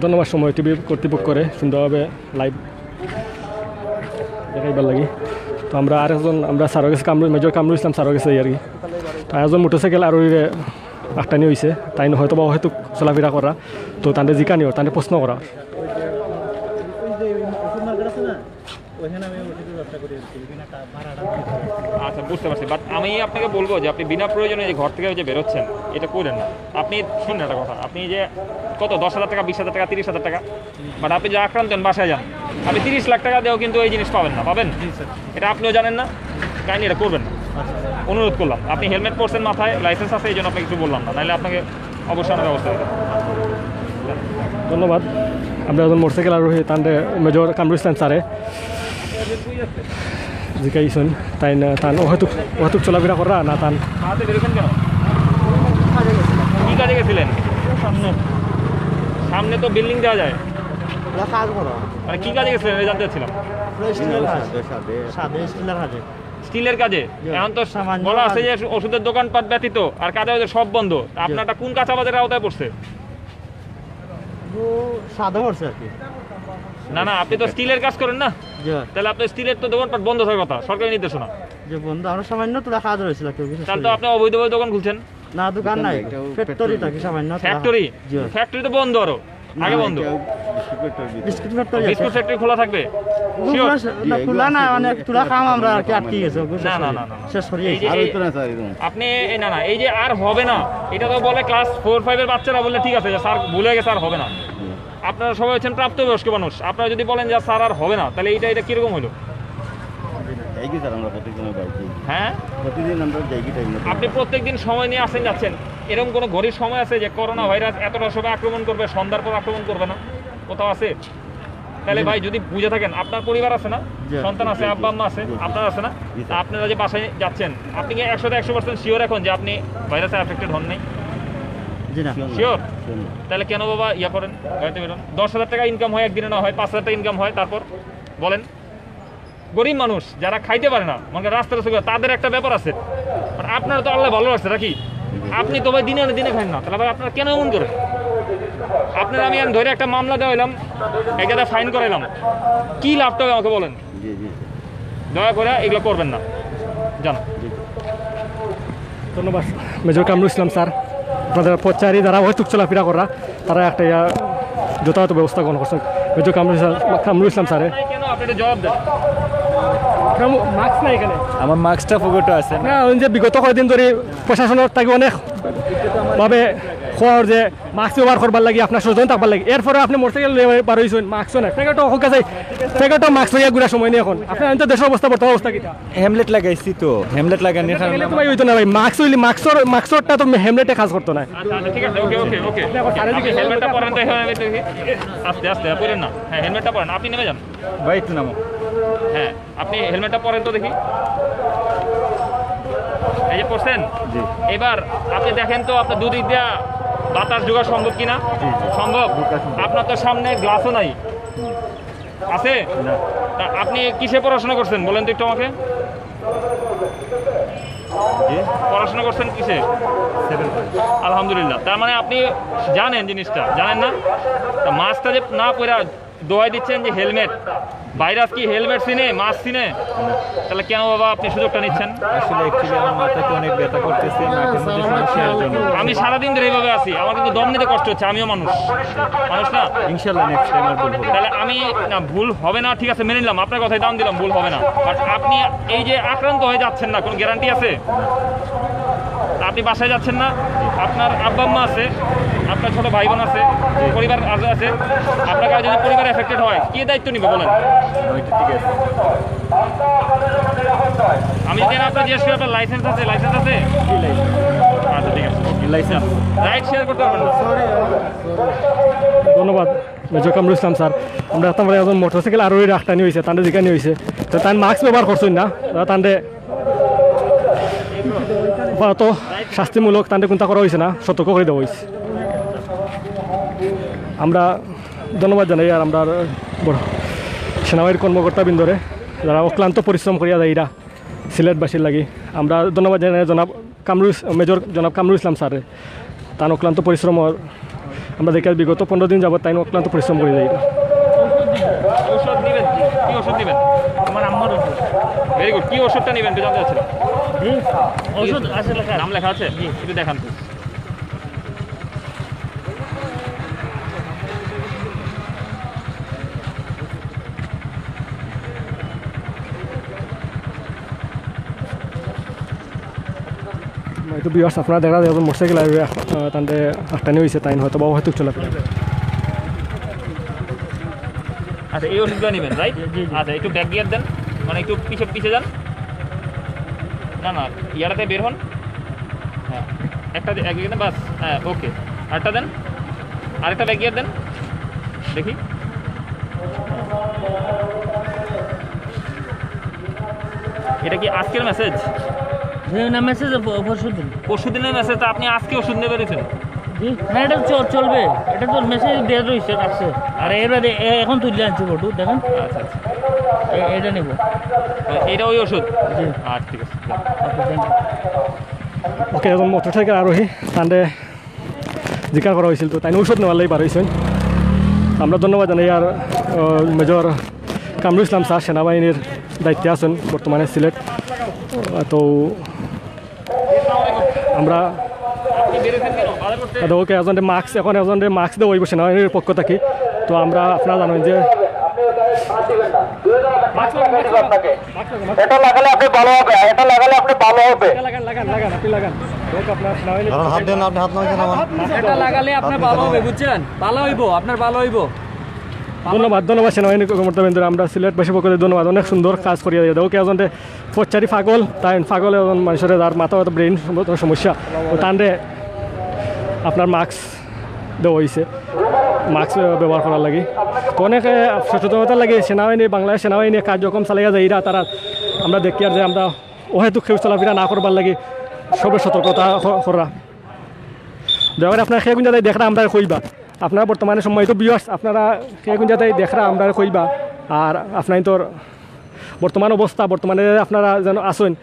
ধন্যবাদ সময় টিভি কর্তৃপক্ষ করে সুন্দরভাবে লাইভ দেখাইবার লাগি। তো আমরা আরেকজন আমরা স্যারের কাছে মেজর কামরুল ইসলাম স্যারের কাছে আর কি, একজন মোটরসাইকেল আর আটটানি হয়েছে তাই হয়তো বা হয়তো চলাফেরা করা, তো তাদের জিকানিও তাদের প্রশ্ন করা। আচ্ছা বুঝতে পারছি, বাট আমি আপনাকে বলবো যে আপনি বিনা প্রয়োজনে যে ঘর থেকে যে বেরোচ্ছেন এটা করেন না। আপনি শুনুন একটা কথা, আপনি যে কত 10,000 টাকা, 20,000 টাকা, 30,000 টাকা, বাট আপনি যে আক্রান্ত হন বাসায় যান, আপনি 30 লাখ টাকা দিয়েও কিন্তু এই জিনিস পাবেন না, পাবেন এটা আপনিও জানেন না, কাহিনি এটা করবেন না। অনুরোধ করলাম, আপনি হেলমেট পরছেন, মাথায় লাইসেন্স আছে, এই জন্য আপনাকে কিছু বললাম না, নাহলে আপনাকে অবশ্যই ব্যবস্থা দিতে। ধন্যবাদ। আমরা একজন মোটরসাইকেল আরোহী তাদের মেজর কামরুল ইসলাম স্যারে জিকাইছেন তাই না, তান হয়তো চলাফেরা করা না তান হাতে বেরোছেন কেন, কী কাজে গেছিলেন? সামনে তো বিল্ডিং দেওয়া যায়, মানে কী কাজে গেছিলেন জানতে চাচ্ছিলাম। স্টিলের কাজে, এখন তো বলা আছে যে ওষুধের দোকানপাট ব্যতীত আর কাজে সব বন্ধ, আপনারটা কোন কাঁচা বাজারের আওতায় পড়ছে? না না, আপনি তো স্টিলের কাজ করেন না, তাহলে আপনি স্টিলের তো দোকানপাট বন্ধ থাকার কথা, সরকারি নির্দেশনা। তাহলে তো আপনি অবৈধভাবে দোকান খুলছেন। না দোকান নাই, ফ্যাক্টরি থাকে সামান্য। ফ্যাক্টরি? ফ্যাক্টরি তো বন্ধ, আরো আগে বন্ধ। বিস্কুট ফ্যাক্টরি খোলা থাকবে? খোলা না, অনেক তুলা খাম আমরা আর কি আটকে গেছে। না না না, শেষ করি আপনি না না, এই যে আর হবে না, এটা তো বলে ক্লাস 4-5 এর বাচ্চারা বললে ঠিক আছে, স্যার ভুলে গেছে আর হবে না। আপনারা সবাই হচ্ছেন প্রাপ্তবয়স্ক মানুষ, আপনারা যদি বলেন যে স্যার আর হবে না, তাহলে এটা কিরকম হলো? হ্যাঁ, আপনি প্রত্যেকদিন সময় নিয়ে আসেন যাচ্ছেন, এরকম কোনো ঘড়ির সময় আছে যে করোনা ভাইরাস এতটা সময় আক্রমণ করবে, সন্ধ্যার পর আক্রমণ করবে না? কোথাও আছে? তাহলে ভাই যদি বুঝে থাকেন, আপনার পরিবার আছে না, সন্তান আছে, আব্বা আম্মা আছে, আপনার আছে না, আপনারা যে বাসায় যাচ্ছেন, আপনি কি 100% শিওর এখন যে আপনি ভাইরাসে অ্যাফেক্টেড হন নাই? শিওর? তাহলে কেন বাবা ইয়া করেন, গাড়িতে বেরোন? 10,000 টাকা ইনকাম হয় একদিনে, না হয় 5,000 টাকা ইনকাম হয়, তারপর বলেন গরিব মানুষ যারা খাইতে পারে না, মানে রাস্তার তাদের একটা ব্যাপার আছে। আপনারা তো আল্লাহ ভালো রাখছে নাকি, আপনি তো ভাই দিনে আনে দিনে খান না, তাহলে ভাই আপনারা কেন এমন করেন? আপনারা আমি ধরে একটা মামলা দেওয়াইলাম, এক জায়গায় ফাইন করাইলাম, কি লাভটা হবে আমাকে বলেন? দয়া করে এগুলো করবেন না, জান। ধন্যবাদ মেজর কামরুল ইসলাম স্যার। আপনাদের পথচারী যারা হয়তো চলাফেরা করা, তারা একটা যথাযথ ব্যবস্থা গ্রহণ করছেন। মেজর কামরুল ইসলাম স্যারে কেন আপনি এটা জবাব দেন? মাস্ক নাই এখানে, আমার মাস্কটা পকেটে আছে না যে বিগত কয়েকদিন ধরে প্রশাসনের তাকে অনেক ভাবে খোয়ার যে মাস্ক ব্যবহার করবার লাগে, আপনার সচেতন থাকবার লাগে। এরপরে আপনি মোটরসাইকেল বার হয়েছেন, মাস্কও নাই, প্যাকেটও হোক আছে, প্যাকেটও মাস্ক লইয়া ঘুরা সময় নেই এখন। আপনার তো দেশের অবস্থা বর্তমান অবস্থা কিটা? হেমলেট লাগাইছি তো, হেমলেট লাগানি ভাই হইতো না ভাই, মাস্ক হইলে মাস্কটা তো হেমলেটে কাজ করতো না। আচ্ছা ঠিক আছে, ওকে ওকে ওকে, হেলমেটটা পরেন তো, আস্তে আস্তে পরেন না। হ্যাঁ হেলমেটটা পরেন, আপনি নেমে যান ভাই, একটু নামো। হ্যাঁ আপনি হেলমেটটা পরেন তো দেখি, এই যে পড়ছেন। এবার আপনি দেখেন তো আপনার দুদিক দিয়া বাতাস জোগাড় সম্ভব কিনা? সম্ভব। আপনার তো সামনে গ্লাসও নাই, আছে? আপনি কিসে পড়াশোনা করছেন বলেন তো একটু আমাকে। পড়াশোনা করছেন কিসে? আলহামদুলিল্লাহ। তার মানে আপনি জানেন জিনিসটা, জানেন না? মাস্কটা যে না পরে দোয়াই দিচ্ছেন যে হেলমেট, ভাইরাস কি হেলমেট চিনে, মাস্ক চিনে? তাহলে কেন বাবা আপনি সুযোগটা নিচ্ছেন? আসলে অ্যাকচুয়ালি আমার মাথাতে অনেক ব্যথা করতেছে, নাকের মধ্যে সমস্যার জন্য। আমি সারাদিন ধরে এইভাবে আছি, আমার কিন্তু দম নিতে কষ্ট হচ্ছে, আমিও মানুষ না? ইনশাআল্লাহ নেক্সট টাইম আর ভুল হবে। তাহলে আমি না, ভুল হবে না, ঠিক আছে মেনে নিলাম, আপনার কথাই দাম দিলাম, ভুল হবে না। বাট আপনি এই যে আক্রান্ত হয়ে যাচ্ছেন না, কোনো গ্যারান্টি আছে? আপনি বাসায় যাচ্ছেন না, আপনার আব্বা আম্মা আছে, আপনার ছোট ভাই বোন আছে, পরিবার আছে, আপনার কাছে যদি পরিবার এফেক্টেড হয়, কে দায়িত্ব নিবে বলেন? ঠিক আছে, আমি যদি আপনার জিজ্ঞেস করি আপনার লাইসেন্স আছে? লাইসেন্স আছে? আচ্ছা ঠিক আছে, লাইসেন্স রাইট শেয়ার করতে পারবেন না। ধন্যবাদ মেজর কামরুল ইসলাম স্যার। আমরা তারপরে একজন মোটরসাইকেল আরোহী রাখটানি হয়েছে, তাদের জিকানি হয়েছে, তো তার মাস্ক ব্যবহার করছেন না, তাদের তো শাস্তিমূলক তাদের কোনটা করা হয়েছে না, সতর্ক করে দেওয়া হয়েছে। আমরা ধন্যবাদ জানাই আর আমরা বড় সেনাবাহিনীর কর্মকর্তাবৃন্দরে যারা অক্লান্ত পরিশ্রম করিয়া যায় এরা সিলেটবাসীর লাগি। আমরা ধন্যবাদ জানাই মেজর জনাব কামরুল ইসলাম স্যারে, তার অক্লান্ত পরিশ্রম আমরা দেখি বিগত 15 দিন যাবত তাই অক্লান্ত পরিশ্রম করে যায়। ওষুধ নেবেন, কি ওষুধ নেবেন? আমার আম্মার ওষুধ। Very good. কি ওষুধটা নেবেন একটু জানতে চাচ্ছিলাম। ওষুধ আছে লেখা, নাম লেখা আছে, একটু দেখান তো। তো বিয়ার্স আপনারা দেখা যায় মোটরসাইকেল আসবে তাদের আটটানি হয়েছে, তাই হয়তো বা হয়তো চলাফেরা। আচ্ছা এই ওষুধগুলো নেবেন, রাইট? আচ্ছা একটু ব্যাক গিয়ার দেন, মানে একটু পিছিয়ে যান। না না ইয়ারাতে বের হন। হ্যাঁ একটা একদিকে দেন, বাস। হ্যাঁ ওকে, আরেকটা দেন, আরেকটা ব্যাক গিয়ার দেন দেখি। এটা কি আজকের মেসেজ? না মেসেজ পরশু দিনের মেসেজ, তো আপনি আজকে ওষুধ নিয়ে বেরিয়েছেন? না এটা চলবে, এটা তো মেসেজ দেওয়া রয়েছে রাখছে। আর এর বাদে এখন তুলে আনছি ফটো দেখেন। আচ্ছা আচ্ছা এটা নেব, এটা ওই ওষুধ? আচ্ছা ঠিক আছে। ওকে এখন মোটরসাইকেল আরোহী তাদের জিজ্ঞাসা করা হয়েছিল, তো তাই ঔষধ নেওয়ার লাগে বার হয়েছেন। আমরা ধন্যবাদ জানাই আর মেজর কামরুল ইসলাম স্যার সেনাবাহিনীর দায়িত্বে আছেন বর্তমানে সিলেট। তো আমরা ওকে এজনে মাস্ক এখন এজনে মাস্ক দেওয়া হইব সেনাবাহিনীর পক্ষ থেকে। তো আমরা আপনারা জানেন যে এটা লাগালে আপনি ভালো হবে, এটা লাগালে আপনি ভালো হবে। এটা লাগালে আপনার ভালো হবে, বুঝছেন? ভালো হইব, আপনার ভালো হইব। ধন্যবাদ সেনাবাহিনী কর্মকর্তাবৃন্দরা। আমরা সিলেটবাসীর পক্ষে ধন্যবাদ, অনেক সুন্দর কাজ করিয়া দিয়ে ওকে এজনে পচারি পাগল, তাই পাগল এজন মানুষের যার মাথা ব্রেন সমস্যা, ও তানরে আপনার মাস্ক দেওয়া হয়েছে, মাস্ক ব্যবহার করার লাগে। তো অনেক সচেতনতা লাগে সেনাবাহিনী, বাংলাদেশ সেনাবাহিনী কার্যক্রম চালাইয়া যায় এরা তারা। আমরা দেখি আর যে আমরা ওহেতু খেউ চলাফেরা না করবার লাগে সবের সতর্কতা করা। দয়া করে আপনারা সেই কোন জায়গায় দেখরা আমরা কইবা, আপনারা বর্তমানে সময় তো বিয়ার্স আপনারা সেই কোন জায়গায় দেখরা আমরা কইবা। আর আপনার তোর বর্তমান অবস্থা বর্তমানে আপনারা যেন আসেন,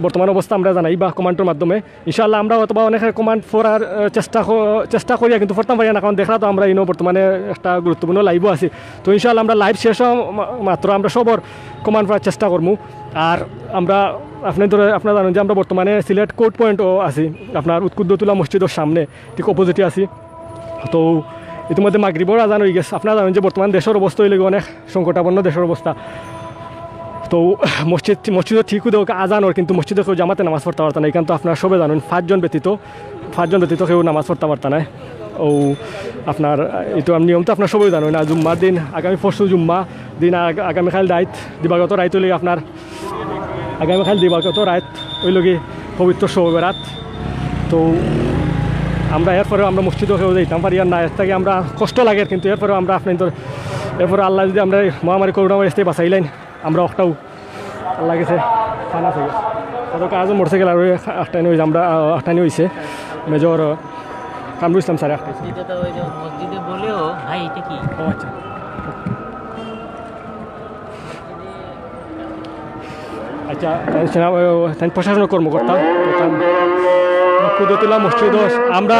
বর্তমান অবস্থা আমরা জানাই বা কমান্ডের মাধ্যমে ইনশাআল্লাহ আমরা অথবা অনেক কমান্ড ফোরার চেষ্টা করিয়া কিন্তু ফোরতাম পারি না, কারণ দেখরা তো আমরা ইনো বর্তমানে একটা গুরুত্বপূর্ণ লাইভও আছি। তো ইনশাআল্লাহ আমরা লাইভ শেষ মাত্র আমরা সবর কমান্ড করার চেষ্টা করবো। আর আমরা আপনারা জানেন যে আমরা বর্তমানে সিলেট কোর্ট পয়েন্টও আছি, আপনার উৎকুদ্দতুল্লাহ মসজিদের সামনে ঠিক অপোজিটে আছি। তো ইতিমধ্যে মাগরিবর আজান হয়ে গেছে। আপনারা জানেন যে বর্তমান দেশের অবস্থা হইলে অনেক সংকটাপন্ন দেশের অবস্থা। তো মসজিদও ঠিক দেওয়া আজানোর, কিন্তু মসজিদে কেউ জামাতে নামাজ পড়তে পারত না। এই কিন্তু আপনারা সবে জানেন 5জন ব্যতীত কেউ নামাজ পড়তে পারত না। ও আপনার এইটো নিয়ম তো আপনার সবাই জানেন না। জুম্মার দিন আগামী পরশু জুম্মা দিন আগামীকাল রাইত দিবাগত রাইত হইলে আপনার আগামীকাল দিবাগত রাইত ওই লগে পবিত্র শবে রাত। তো আমরা এরপরেও আমরা মসজিদও কেউ যাইতাম পারি আর না, এর থেকে আমরা কষ্ট লাগে, কিন্তু এরপরেও আমরা আপনার এরপরে আল্লাহ যদি আমরা মহামারী করোনা ভাইরাস বাঁচাইলেন আমরা একটাও আল্লাহ গেছে খানা থেকে কত কাজও মোটরসাইকেল আর আটটানি হয়েছে, আমরা আটটানি হয়েছে মেজর কামরুল ইসলাম স্যার একটা মসজিদে বলেও ভাই এটা কি। ও আচ্ছা আচ্ছা তাই প্রশাসনিক কর্মকর্তা কুদরতুল্লাহ মসজিদ আমরা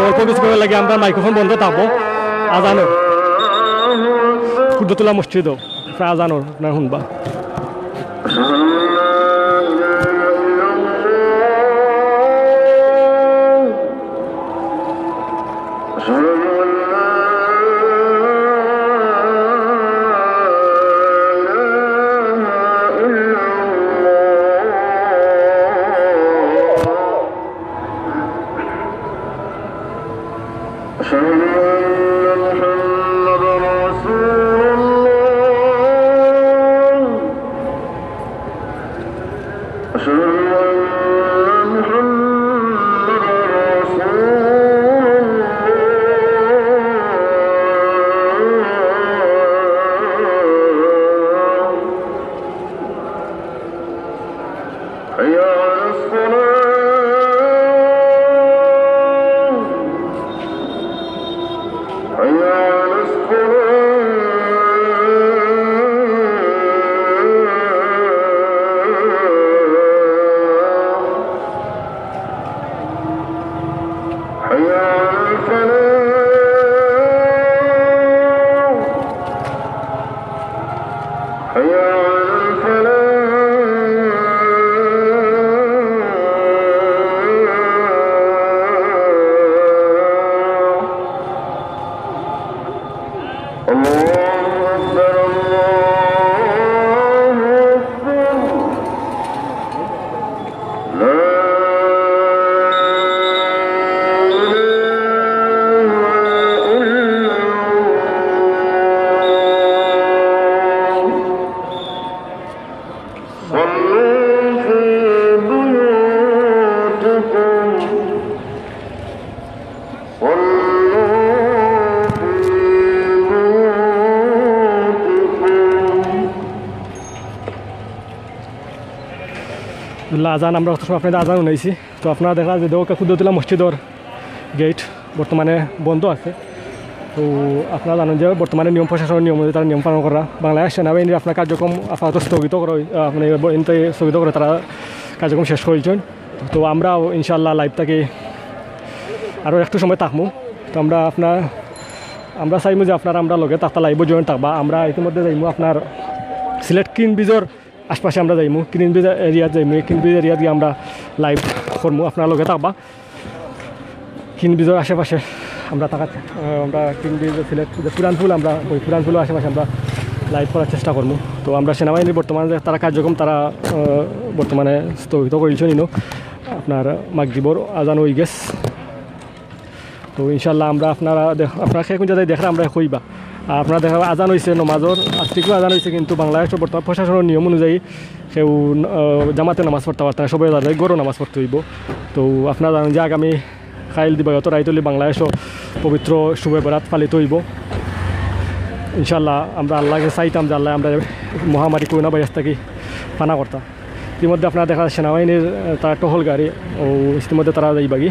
অল্প কিছু করে লাগে আমরা মাইক্রোফোন বন্ধ থাকবো আজানোর কুদরতুল্লাহ মসজিদও প্রায় আজানোর আপনার শুনবা। আজান আমরা আপনাদের আজান শুনাইছি। তো আপনারা দেখা যে কুদরতুল্লাহ মসজিদর গেট বর্তমানে বন্ধ আছে। তো আপনারা জানেন যে বর্তমানে নিয়ম প্রশাসনের নিয়ম অনুযায়ী তারা নিয়ম পালন করা। বাংলাদেশ সেনাবাহিনীর আপনার কার্যক্রম আপাতত স্থগিত করে আপনি স্থগিত করে তারা কার্যক্রম শেষ করেছেন। তো আমরাও ইনশাল্লাহ লাইভটাকে আরও একটু সময় থাকবো। তো আমরা চাইবো যে আপনারা আমরা লগে তাকতা লাইভ জয়েন থাকবা। আমরা ইতিমধ্যে যাইমু আপনার সিলেট কিন ব্রিজের আশপাশে আমরা যাইমু, কিন ব্রিজ এরিয়াত যাইমু। কিন ব্রিজ এরিয়াত গিয়ে আমরা লাইভ করবো, আপনার লগে থাকবা। কিন ব্রিজের আশেপাশে আমরা কিন ব্রিজ সিলেট পুরানপুল আমরা ওই পুরানপুলের আশেপাশে আমরা লাইভ করার চেষ্টা করবো। তো আমরা সেনাবাহিনীর বর্তমানে তারা কার্যক্রম তারা বর্তমানে স্থগিত করেছেন আপনার মাগরিবর আজান হয়ে গেছে। তো ইনশাল্লাহ আমরা আপনারা কোন জায়গায় দেখলে আমরা কইবা। আপনারা দেখা আজান হয়েছে নমাজর আজকেও আজান হয়েছে, কিন্তু বাংলাদেশের বর্তমান প্রশাসনের নিয়ম অনুযায়ী কেউ জামাতে নামাজ পড়তে পারত না, সবাই দাদা গরু নামাজ পড়তে হইব। তো আপনারা জানেন যে আগামী খাইল দিবাগত রাইতলি বাংলাদেশও পবিত্র শুভে বরাত পালিত হইব। ইনশাল্লাহ আমরা আল্লাহকে চাইতাম যে আল্লাহ আমরা মহামারী করোনা ভাইরাস থেকে পানা করতাম। ইতিমধ্যে আপনারা দেখা সেনাবাহিনীর তারা টহল গাড়ি ও ইতিমধ্যে তারা যাইবাগি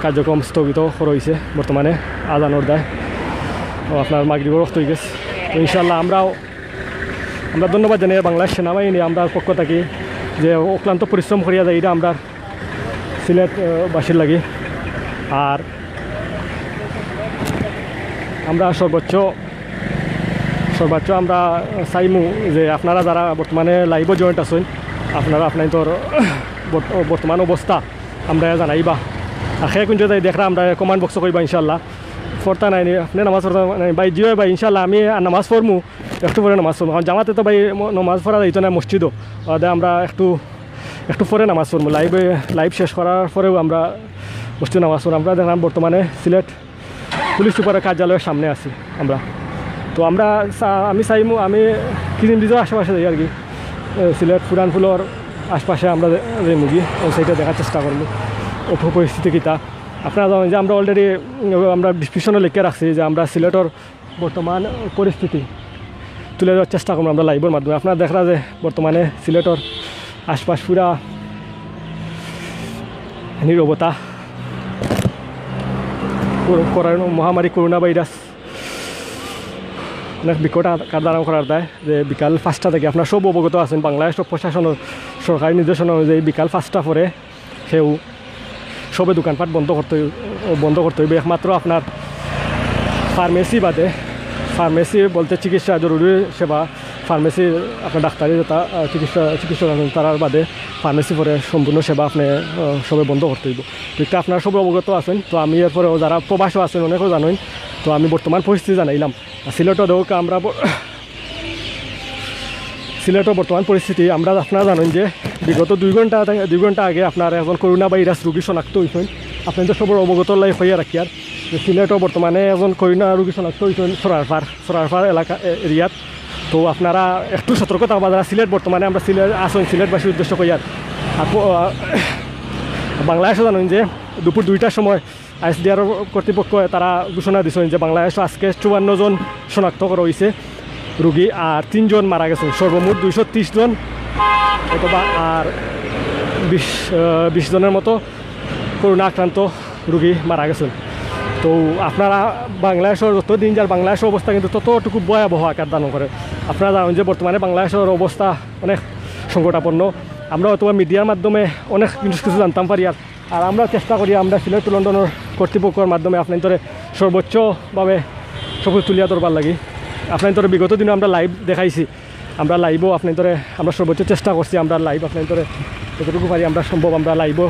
কার্যক্রম স্থগিত রয়েছে বর্তমানে আজানোর দায়। ও আপনার মাগরিবর রক্ত হয়ে গেছে। তো ইনশাল্লাহ আমরা ধন্যবাদ জানাই বাংলাদেশ সেনাবাহিনী আমরা পক্ষ থাকি যে অক্লান্ত পরিশ্রম করিয়া যায় এটা আমরা সিলেটবাসীর লাগি। আর আমরা সর্বোচ্চ আমরা চাইমু যে আপনারা যারা বর্তমানে লাইভও জয়েন্ট আছেন আপনারা আপনার বর্তমান অবস্থা আমরা জানাইবা। আর সেই কোনটা দেখরা আমরা কমেন্ট বক্স করবা ইনশাল্লাহ। পড়তা নাই আপনি নামাজ পড়তে ভাই জিও ভাই ইনশাল্লাহ আমি নামাজ পড়মু একটু পরে নামাজ পড়বো। কারণ জামাতে তো ভাই নামাজ পড়া যাইতো না মসজিদও, আমরা একটু পরে নামাজ পড়বো। লাইভ শেষ করার পরেও আমরা মসজিদ নামাজ পড়ব। আমরা দেখলাম বর্তমানে সিলেট পুলিশ সুপারের কার্যালয়ের সামনে আছি আমরা। তো আমি চাইমু আমি কিরিম ব্রিজের আশেপাশে যাই আর কি, সিলেট পুরানপুলের আশপাশে আমরা যাই মুগি সেইটা দেখার চেষ্টা করবো পরিস্থিতি কীটা। আপনারা জানেন যে আমরা অলরেডি আমরা ডিসক্রিপশনে লিখে রাখছি যে আমরা সিলেটের বর্তমান পরিস্থিতি তুলে দেওয়ার চেষ্টা করবো আমরা লাইভের মাধ্যমে। আপনারা দেখা যে বর্তমানে সিলেটের আশপাশ পুরা নীরবতা, মহামারী করোনা ভাইরাস অনেক বিকট আকার ধারণ করার দেয়। যে বিকাল 5টা থেকে আপনার সব অবগত আছেন বাংলাদেশ প্রশাসনের সরকারি নির্দেশনা অনুযায়ী বিকাল 5টা পরে সেও সবে দোকানপাট বন্ধ করতে হইবে। একমাত্র আপনার ফার্মেসি বাদে, ফার্মেসি বলতে চিকিৎসা জরুরি সেবা ফার্মেসি আপনার ডাক্তারি যেটা চিকিৎসক তার বাদে ফার্মেসি পরে সম্পূর্ণ সেবা আপনি সবে বন্ধ করতে হইব। তো এটা আপনারা সবে অবগত আছেন। তো আমি এরপরেও যারা প্রবাসও আছেন অনেকেও জানেন। তো আমি বর্তমান পরিস্থিতি জানাইলাম। সিলেটও দেখ আমরা সিলেটের বর্তমান পরিস্থিতি আমরা আপনারা জানেন যে বিগত 2 ঘন্টা আগে আপনার এখন করোনা ভাইরাস রোগী শনাক্ত হয়েছেন। আপনাদের সবর অবগত লাই হইয়া রাখি আর যে সিলেটও বর্তমানে এখন করোনা রোগী শনাক্ত হয়েছেন সরারপার এলাকা এরিয়াত। তো আপনারা একটু সতর্ক থাকবা যারা সিলেট বর্তমানে আমরা সিলেটবাসীর উদ্দেশ্য করি আর বাংলাদেশও জানেন যে দুপুর 2টার সময় ISDR কর্তৃপক্ষ তারা ঘোষণা দিয়েছেন যে বাংলাদেশও আজকে 54 জন শনাক্ত করা হয়েছে রোগী আর 3 জন মারা গেছে। সর্বমোট 230 জন অথবা আর 20 জনের মতো করোনা আক্রান্ত রোগী মারা গেছেন। তো আপনারা বাংলাদেশের যত দিন যার বাংলাদেশের অবস্থা কিন্তু ততটুকু ভয়াবহ আকার ধারণ করে। আপনারা জানেন যে বর্তমানে বাংলাদেশের অবস্থা অনেক সংকটাপন্ন। আমরা অথবা মিডিয়ার মাধ্যমে অনেক কিছু জানতাম পারি আর আমরা চেষ্টা করি আমরা সিলেট লন্ডনের কর্তৃপক্ষের মাধ্যমে আপনার সর্বোচ্চভাবে সব তুলিয়া ধরবার লাগি। আপনার বিগত দিনে আমরা লাইভ দেখাইছি আমরা লাইভও আপনার ধরে আমরা সর্বোচ্চ চেষ্টা করছি, আমরা লাইভ আপনার ধরে যতটুকু পারি আমরা সম্ভব আমরা লাইভও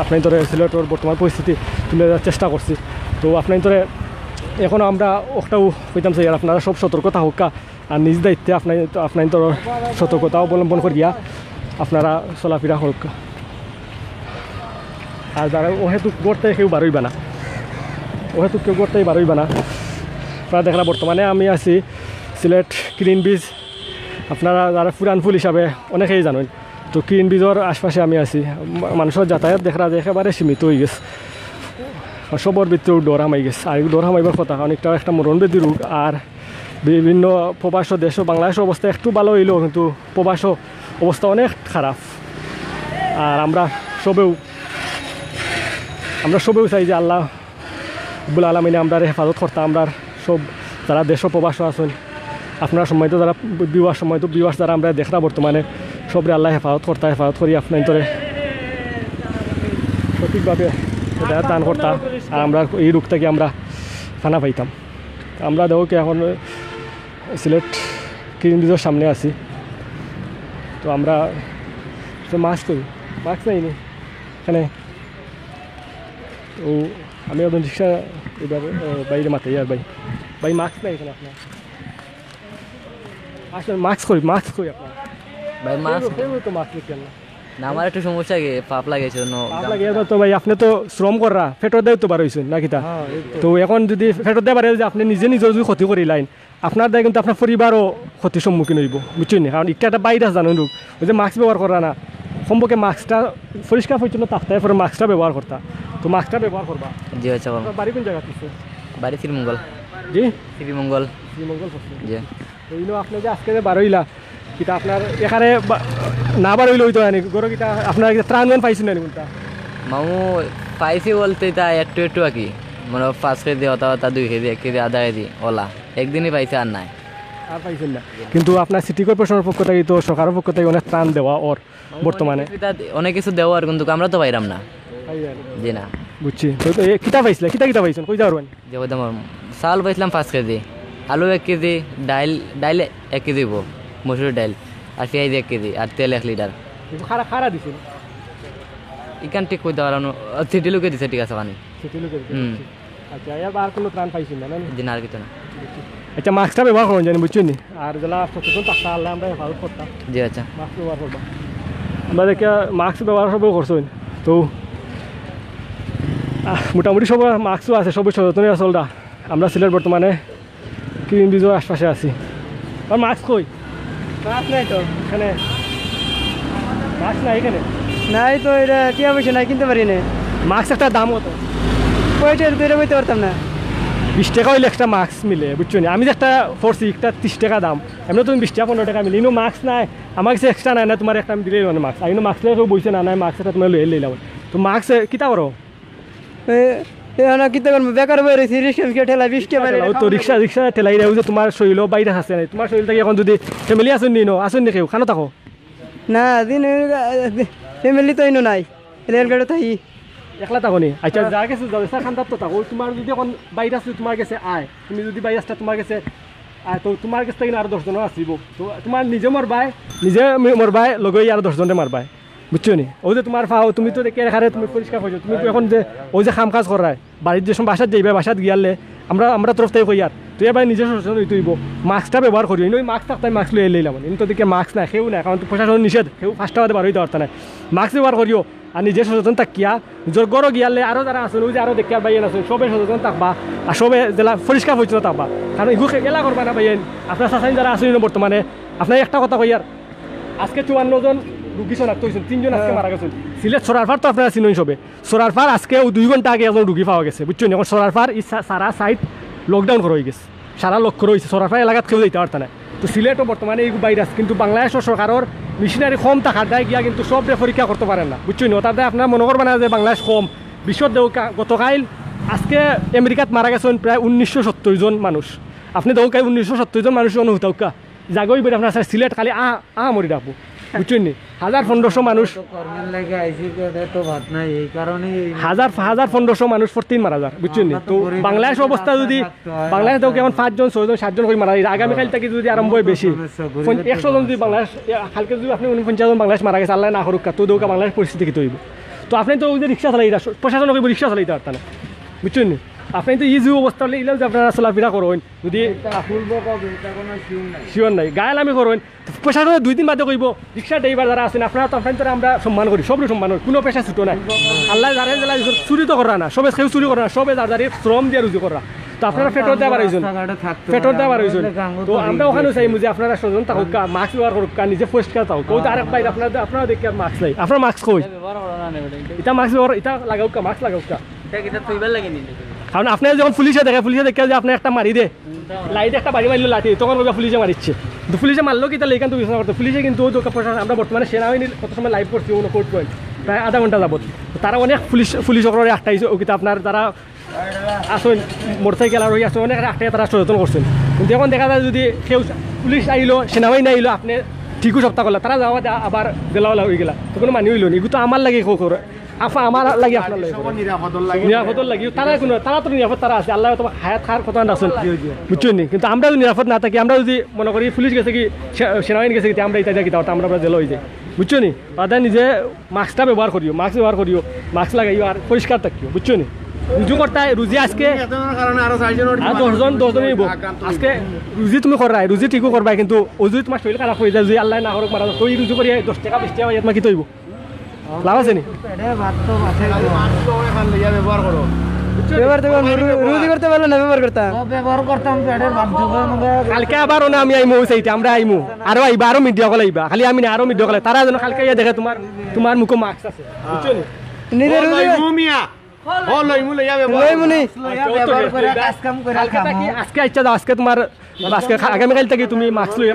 আপনার ধরে সিলেটের বর্তমান পরিস্থিতি তুলে দেওয়ার চেষ্টা করছি। তো আপনার ধরে এখনও আমরা ওটাও কইতাম চাই, আর আপনারা সব সতর্কতা হোক আর নিজ দায়িত্বে আপনার ধর সতর্কতা অবলম্বন করিয়া আপনারা চলাফেরা হোক। আর যারা ওহেতু গড়তে কেউ বারইবা না, ওহেতু কেউ গড়তেই বারইবা না। আপনারা দেখলা বর্তমানে আমি আছি সিলেট গ্রিন ব্রিজ, আপনারা যারা পুরানফুল হিসাবে অনেকেই জানেন। তো গ্রিন ব্রিজের আশপাশে আমি আছি, মানুষের যাতায়াত দেখা যায় একেবারে সীমিত হয়ে গেছে, সবর ভিতরেও ডর হামাই গেছে। আর ডর হামাইবার কথা অনেকটা একটা মরণবেদী রোগ। আর বিভিন্ন প্রবাস দেশ বাংলাদেশের অবস্থা একটু ভালো হইলেও কিন্তু প্রবাস অবস্থা অনেক খারাপ। আর আমরা সবেও চাই যে আল্লাহ রব্বুল আলামিনে আমরা হেফাজত করতাম। আমরা সব যারা দেশ প্রবাস আছেন, আপনার সময় তো যারা বিবাহ যারা আমরা দেখরা বর্তমানে সবরে আল্লাহ হেফাজত করি আপনার ধরে সঠিকভাবে দান করতাম। আর আমরা এই রোগ থেকে আমরা খানা পাইতাম। আমরা দেখো কি এখন সিলেট গ্রিন ব্রিজের সামনে আছি। তো আমরা মাস্ক নাই নি এখানে। তো আমি একজন রিক্সা এবার বাইরে মাথায় আর ভাই মাস্ক নাই এখানে আপনার, আসলে মাস্ক করি আপনার ভাই মাস্ক তো মাস্ক কেন না, আমার একটু সমস্যা পাপ লাগে সেজন্য। তো ভাই আপনি তো শ্রম করা ফেটর দেয় তো বার হয়েছেন না কিতা। তো এখন যদি ফেটর দেয় বারে আপনি নিজে যদি ক্ষতি করি লাইন আপনার দেয় কিন্তু আপনার পরিবারও ক্ষতির সম্মুখীন হইব, বুঝছেন না। কারণ একটা ভাইরাস জানেন লোক ওই যে মাস্ক ব্যবহার করা না, সম্পর্কে মাস্কটা পরিষ্কার পরিচ্ছন্ন থাকতে পরে মাস্কটা ব্যবহার করতা। তো মাস্কটা ব্যবহার করবা। জি আচ্ছা, বাড়ি কোন জায়গা আছে? বাড়ি শ্রীমঙ্গল। জি শ্রীমঙ্গল জি। তো ইনো আপনি যে আজকে যে বার হইলা কিতা আপনার এখানে না বার হইলে হইতো আনি গরো কিতা আপনার ত্রাণ পাইছেন না কোনটা? মামু পাইছি বলতে তা একটু আর কি, মানে 5 কেজি হতা 2 কেজি 1 কেজি আধা কেজি ওলা একদিনই পাইছে, আর নাই আর পাইছেন না। কিন্তু আপনার সিটি কর্পোরেশনের পক্ষ থেকে তো সরকারের পক্ষ থেকে অনেক ত্রাণ দেওয়া ওর বর্তমানে অনেক কিছু দেওয়ার, কিন্তু আমরা তো পাইলাম না। জি না বুঝছি। তো কিতা পাইছিলেন, কিতা পাইছেন কই যাওয়ার? যে চাউল পাইছিলাম 5 কেজি, আলু 1 কেজি, ডাইল 1 কেজি হইব, মসুর ডাইল, আর পেঁয়াজ 1 কেজি, আর তেল 1 লিটার। খারা দিছিল ইকান ঠিক কই দেওয়ার সিটি লোকে দিছে, ঠিক আছে পানি সিটি লোকে। আচ্ছা আর কোনো ত্রাণ পাইছেন না? জি না, আর কিছু না। আচ্ছা মাস্কটা ব্যবহার করুন জানি, বুঝছেন। আর যারা সচেতন থাকতা আল্লাহ আমরা হেফাজত করতাম। জি আচ্ছা, মাস্ক ব্যবহার করবা। আমরা দেখে মাস্ক ব্যবহার সবও করছেন। তো মোটামুটি সব মাস্কও আছে, সবই সচেতনই আসলটা। আমরা সিলেট বর্তমানে গ্রিন ব্রিজের আশপাশে আছি। আর মাস্ক কই? মাস্ক নাই তো এখানে মাস্ক নাই, এখানে নাই তো, এটা টিয়া পয়সা নাই, কিনতে পারি না। মাস্ক একটা দাম কত? পয়সা এটা বইতে পারতাম না। 20 টাকা হইলে একটা মাস্ক মিলে, বুঝছো না। আমি যে একটা পড়ছি একটা 30 টাকা দাম, এমনি তুমি 20 টাকা 15 টাকা মিলে। ইনো মাস্ক নাই, আমার কাছে এক্সট্রা নাই না, তোমার একটা আমি দিলেই মানে মাস্ক। আইনো মাস্ক কেউ বইছে না, নাই মাস্ক একটা তোমার লইলাম। তো মাস্ক কিতা করো? কিতা করবো, বেকার বই রয়েছি, রিক্সা ঠেলা 20 টাকা। তো রিক্সা ঠেলাই রাখো যে তোমার শরীর বাইরে আছে নাই, তোমার শরীর থেকে এখন যদি ফ্যামিলি আসুন নি আসুন নি কেউ খানো থাকো না, দিন ফ্যামিলি তো ইনো নাই, রেলগাড়ি থাকি একলা থাকো নি। আচ্ছা যার কাছে যাবে খান্দার তো থাকো, তোমার যদি এখন বাইরে আসলে তোমার কাছে আয়, তুমি যদি বাইরাসটা তোমার কাছে আয়, তো তোমার কাছ থেকে আরো 10 জন আসিব। তো তোমার নিজে মরবাই লগে আরো 10 জনে মারবাই, বুঝছো নি। ওই যে তোমার ফাও তুমি তো দেখে রেখারে তুমি পরিষ্কার করছো, তুমি এখন যে ওই যে কাম কাজ করায় বাড়ির যে সময় বাসাত যাইবে, বাসাত গিয়ালে আমরা তরফ থেকে কই আর তুই এবার নিজে সচেতন হইতে হইব। মাস্কটা ব্যবহার করি, ওই মাস্ক থাকতে মাস্ক লই এলাম। কিন্তু দিকে মাস্ক নাই, কেউ নাই, কারণ প্রশাসন নিষেধ, কেউ 5 টাকা বার হইতে পারত না। মাস্ক ব্যবহার করিও আর নিজে সচেতন থাকিয়া নিজের গড় গিয়ালে আরও যারা আছেন ওই যে আরও দেখিয়া বাইন আছেন সবে সচেতন থাকবা আর সবে জেলা পরিষ্কার পরিচ্ছন্ন থাকবা। কারণ এগুলো এলা করবা না বাইন। আপনার চাচাই যারা আছেন বর্তমানে, আপনার একটা কথা কই আর আজকে 54 জন রুগী শনাক্ত হয়েছেন, 3 জন আজকে মারা গেছেন। সিলেট সরারপার তো আপনারা চিনেন সবে, সরারপার আজকে 2 ঘন্টা আগে একজন রুগী পাওয়া গেছে, বুঝছেন। এখন সরারপার সারা সাইড লকডাউন করা হয়ে গেছে, সারা লক্ষ্য রয়েছে, সরারপার এলাকাত কেউ যেতে পারত না। তো সিলেটও বর্তমানে এই ভাইরাস, কিন্তু বাংলাদেশের সরকারের মিশনারি কম থাকার দায় গিয়া কিন্তু সব পরীক্ষা করতে পারেন না, বুঝছেন। তার দায় আপনার মনে করবেন না যে বাংলাদেশ কম। বিশ্বর দেউকা গতকাল আজকে আমেরিকাত মারা গেছেন প্রায় 1970 জন মানুষ। আপনি দেউকায় 1970 জন মানুষ অনুভূতকা জাগই বেড়ে আপনার সিলেট খালি মরি ডাকবো। বুঝছেন নি 1000-1500 মানুষ হাজার 1500 মানুষ প্রতিদিন মারা যায় বুঝছেন নি তো বাংলাদেশ অবস্থা যদি বাংলাদেশ তো কেমন 5জন 6জন 7জন করে মারা যায় আগামীকাল থেকে যদি আরম্ভ হয় বেশি 100 জন যদি বাংলাদেশ কালকে যদি আপনি 49 জন বাংলাদেশ মারা গেছে আল্লাহ না করুক তো দৌকা বাংলাদেশ পরিস্থিতি কি তৈরি তো আপনি তো ওই যে রিক্সা চালাই প্রশাসন রিক্সা চালাইতে পারতেন না বুঝছেন নি আপনি তো ইজি অবস্থা হলে এলেও যে আপনারা চলাফেরা করবেন যদি শিওর নাই গায়াল আমি করবেন প্রশাসনে 2 দিন বাদে কইব রিক্সা ড্রাইভার যারা আছেন আপনারা তো আপনার আমরা সম্মান করি সবরই সম্মান করি কোনো পেশা ছুটো নাই আল্লাহ যারা জেলা চুরি তো করা না সবে কেউ চুরি করা না সবে যার শ্রম দিয়ে রুজু করা তো আপনারা পেট্রোল দেওয়ার হয়েছেন তো আমরা ওখানেও চাইমু যে আপনারা সজন থাকুক মাস্ক ব্যবহার করুক নিজে পরিষ্কার থাকুক কেউ তো আরেক বাইরে আপনারা দেখে মাস্ক নাই আপনার মাস্ক কই এটা মাস্ক ব্যবহার এটা লাগাউক মাস্ক লাগাউক কারণ আপনার যখন পুলিশে দেখে যে আপনি একটা মারি দে লাইট একটা বাড়ি মারলো লাঠি তখন পুলিশে মারিচ্ছে কিন্তু পুলিশে মারলো কি তাহলে এখান থেকে বিবেচনা করতে পুলিশে কিন্তু আমরা বর্তমানে সেনাবাহিনীর কত সময় লাইভ করছি কোনো কোর্ট পয়েন্ট প্রায় আধা ঘন্টা যাবত তারা অনেক পুলিশ অগ্রে আটটাইছে ওকে আপনার তারা আসেন মোটরসাইকেল আর আসে অনেক আটটাই তারা সচেতন করছেন কিন্তু এখন দেখা যায় যদি কেউ পুলিশ আইলো সেনাবাহিনী আইলো আপনি ঠিকও সপ্তাহ করলে তারা যাওয়া আবার জেলাওয়ালা হয়ে গেলা তো কোনো মানুষ হইল এগুলো তো আমার লাগে করে আমার লাগে আপনার নিরাপদর লাগে তারা তো নিরাপদ তারা আছে আল্লাহ তোমার হায়াত খাওয়ার কথা আছেন বুঝছেন নি কিন্তু আমরা যদি নিরাপদ না থাকি আমরা যদি মনে করি পুলিশ গেছে কি সেনাবাহিনী গেছে কি আমরা ইত্যাদি কিতা আমরা জেল হয়ে যাই বুঝছো নি তাদের নিজে মাস্কটা ব্যবহার করিও মাস্ক লাগাইও আর পরিষ্কার থাকিও বুঝছো নি রুজু করতে রুজি আজকে 10জন নিব আজকে রুজি তুমি করাই রুজি ঠিকও করবাই কিন্তু ও যদি তোমার শরীর খারাপ হয়ে যায় যদি আল্লাহ না করুক মারা তুই রুজু করি 10 টাকা 20 টাকা তোমার কি তৈব লাভ আছে নি কালকে আবার আমি আইমু সেইটা আমরা আইমু আরো আইবা আরো মিডিয়া কল আইবা খালি আমি না আরো মিডিয়া কল তারা যেন কালকে দেখে তোমার মুখে মাস্ক আছে বুঝছো নি আজকে ইচ্ছা দাও আজকে তোমার আজকে আগামীকাল থেকে তুমি মাস্ক লইয়া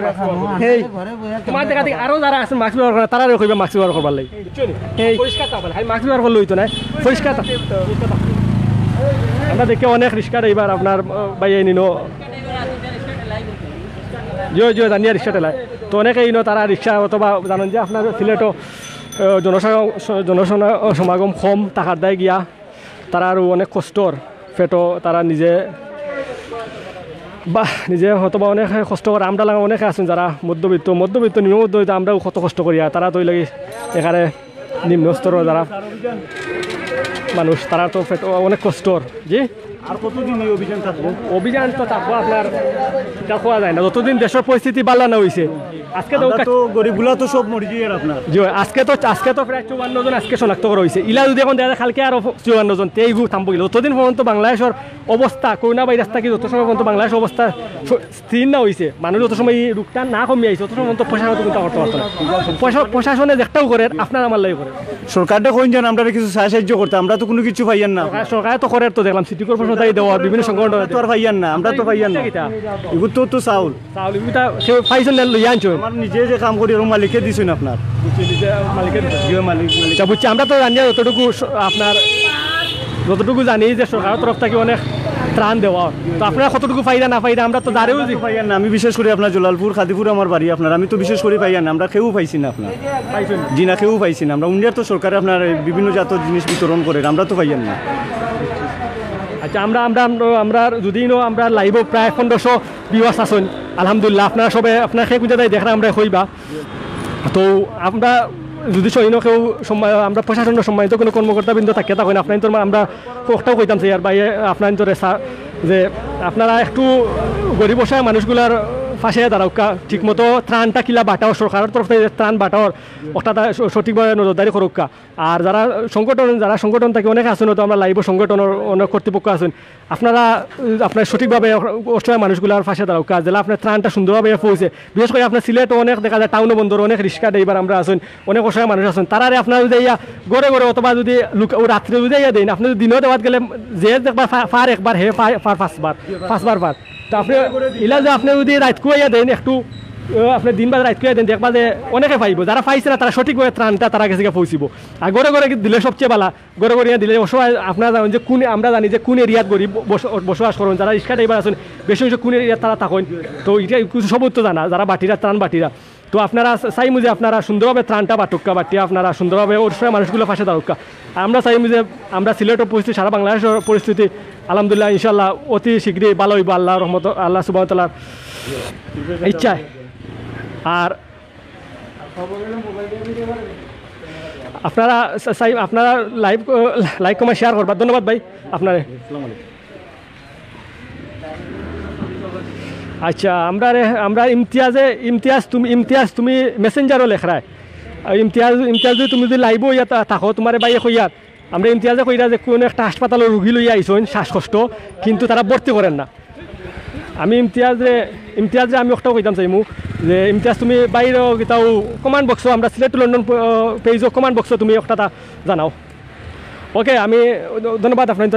তোমার দেখা দেখি আরো যারা আছেন মাস্ক ব্যবহার করে তারা কইবা মাস্ক ব্যবহার করবার লাগে পরিষ্কার থাকবে মাস্ক ব্যবহার করলে হইতো না পরিষ্কার আমরা দেখে অনেক রিক্সা ড্রাইভার আপনার বাইরে নিনো জিও জানিয়া রিক্সা টেলায় তো অনেকেই তারা রিক্সা অথবা জানেন যে আপনার সিলেটও জনসমাগম কম টাকার দায় গিয়া তারা আরও অনেক কষ্টর পেটো তারা নিজে অথবা অনেক কষ্ট করে আমরা লাগা অনেকে আছেন যারা মধ্যবিত্ত নিম্ন মধ্যবিত্ত আমরাও কত কষ্ট করি তারা তো লাগে এখানে নিম্ন স্তরের যারা মানুষ তারা তো অনেক কষ্টর জি আর কতদিন এই অভিযান থাকবো অভিযান তো থাকবো আপনার এটা কোয়া যায় না যতদিন দেশের পরিস্থিতি ভালো না হয়েছে আজকে তো গরিবগুলো তো সব মরে গিয়ে আপনার জি আজকে তো প্রায় 54 জন আজকে শনাক্ত করা হয়েছে ইলা যদি এখন দেখা কালকে আরো 54 জন তেইগু থামবো গেল ততদিন পর্যন্ত বাংলাদেশের অবস্থা করোনা ভাইরাস থাকি যত সময় পর্যন্ত বাংলাদেশের অবস্থা স্থির না হয়েছে মানুষ যত সময় এই রোগটা না কমে আইছে তত সময় পর্যন্ত প্রশাসন চিন্তা করতে পারতো না প্রশাসনে দেখটাও করে আপনার আমার লাগে করে সরকারটা কোন জান আমরা কিছু সাহায্য করতে আমরা তো কোনো কিছু পাইয়ান না সরকার তো করে তো দেখলাম সিটি কর্পোরেশন তাই দেওয়া বিভিন্ন সংগঠন তো আর পাইয়ান না আমরা তো পাইয়ান না এগুলো তো চাউল এগুলো পাইছেন লইয়া আনছো আমার নিজে যে কাম করি ওর মালিকে দিছেন আপনার বুঝছি আমরা তো জানি যতটুকু জানি যে সরকারের তরফ থেকে অনেক ত্রাণ দেওয়া তো আপনারা কতটুকু ফাইদা না ফাইদা আমরা তো দাঁড়েও পাইয়ান না আমি বিশেষ করে আপনার জলালপুর খাদিপুর আমার বাড়ি আপনার আমি তো বিশেষ করে পাইয়ান না আমরা কেউ পাইছি না আপনার জি না কেউ পাইছি না আমরা ইন্ডিয়ার তো সরকারে আপনার বিভিন্ন জাত জিনিস বিতরণ করে আমরা তো পাইয়ান না আচ্ছা আমরা যদি আমরা লাইভ প্রায় 1500 ভিউয়ার্স আছেন আলহামদুলিল্লাহ আপনারা সবাই আপনার সেই কোথায় দেখা আমরা হইবা তো আমরা যদি সৈন্য কেউ আমরা প্রশাসনের সম্মানিত কোনো কর্মকর্তা বিন্দু থাকে তখন আপনার তো আমরা কোথাও কইতাম আর বাইরে আপনার তো যে আপনারা একটু গরিব বসায় মানুষগুলার পাশে দাঁড়াও ঠিকমতো ত্রাণটা কিলা বাটাও সরকারের তরফ থেকে ত্রাণ বাটাওর ওটা সঠিকভাবে নজরদারি করুক আর যারা সংগঠন থাকে অনেক আছেন তো আমরা লাইভ সংগঠনের অনেক কর্তৃপক্ষ আছেন আপনারা আপনার সঠিকভাবে অসহায় মানুষগুলার পাশে দাঁড়াও জেলা আপনার ত্রাণটা সুন্দরভাবে পৌঁছে বিশেষ করে আপনার সিলেটও অনেক দেখা যায় টাউন বন্দর অনেক রিক্সা ড্রাইভার আমরা আছেন অনেক অসহায় মানুষ আছেন তারারে আপনারা যদি গড়ে অথবা যদি রাত্রে যদি দেন আপনি যদি দিনও দেওয়াত গেলে যে একবার ফার একবার হে ফার পাঁচবার পার তো আপনি ইলা যে আপনি যদি রাত কুয়াইয়া দেন একটু আপনি দিন বাদ রাত কুয়াইয়া দেন দেখবা যে অনেকে পাইব যারা পাইছে না তারা সঠিকভাবে ত্রাণটা তারা কাছে পৌঁছিব আর গড়ে দিলে সবচেয়ে ভালো গড়ে দিলে অসহায় আপনারা জানেন যে আমরা জানি যে কোন এরিয়াত গরিব বসবাস করেন যারা রিক্সা ড্রাইভার আছেন বেশি কোন এরিয়াত তারা থাকেন তো এটা কিছু সবুজ তো জানা যারা বাটিরা ত্রাণ বাটিরা তো আপনারা চাইমু যে আপনারা সুন্দরভাবে ত্রাণটা বাটুকা বাটি আপনারা সুন্দরভাবে ওর সময় মানুষগুলো পাশে দাঁড়ুকা। আমরা চাইমু যে আমরা সিলেটের পরিস্থিতি সারা বাংলাদেশের পরিস্থিতি আলহামদুলিল্লাহ ইনশাল্লাহ অতি শীঘ্রই ভালো হইব আল্লাহ রহমত আল্লাহ সুবহানাহু ওয়া তাআলার ইচ্ছায়। আর আপনারা আপনারা লাইক কমেন্ট শেয়ার করবা। ধন্যবাদ ভাই আপনারে। আচ্ছা আমরা ইমতিয়াজ তুমি মেসেঞ্জারও লেখরায় ইমতিয়াজ যদি তুমি যদি লাইভ ইয়া থাকো তোমার বাইয়ে কইয়াত আমরা ইমতিয়াজে কইরা যে কোনো একটা হাসপাতালের রুগী লইয়া আইসন শ্বাসকষ্ট কিন্তু তারা ভর্তি করেন না। আমি ইমতিয়াজে আমি একটাও কইতাম চাইমু যে ইমতিয়াজ তুমি বাইরেও তাও কমান্ড বক্সও আমরা সিলেট লন্ডন পেজও কমান্ড বক্সও তুমি একটা জানাও। ওকে আমি ধন্যবাদ আপনার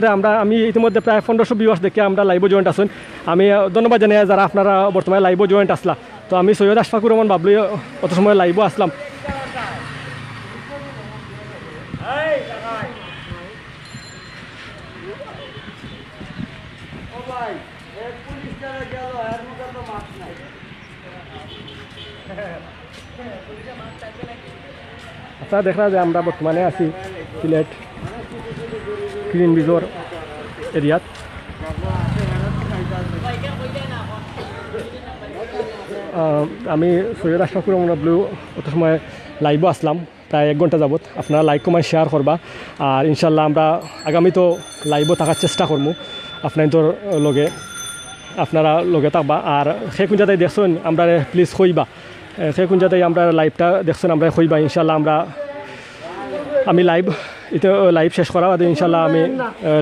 আমি ইতিমধ্যে প্রায় 1500 ভিউয়ার্স দেখে আমরা লাইভও জয়েন্ট আসুন। আমি ধন্যবাদ জানাই যারা আপনারা বর্তমানে লাইভও জয়েন্ট আসলা। তো আমি সৈয়দ আশফাকুর রহমান বাবলু অত সময় লাইভও আসলাম। আপনারা দেখা যায় আমরা বর্তমানে আছি সিলেট গ্রিন ব্রিজর এরিয়াত। আমি সৈয়দ আশফাকুর রহমান বাবলু অত সময় লাইভও আসলাম প্রায় 1 ঘন্টা যাবত। আপনারা লাইক কমেন্ট শেয়ার করবা আর ইনশাল্লাহ আমরা আগামী তো লাইভও থাকার চেষ্টা করবো আপনাদের লগে আপনারা লগে থাকবা। আর সেই কোন জায়গায় দেখছেন আমরা প্লিজ কইবা সেই কোন জায়গায় আমরা লাইভটা দেখছেন আমরা কইবা। ইনশাল্লাহ আমি লাইভ শেষ করা বাদে ইনশাল্লাহ আমি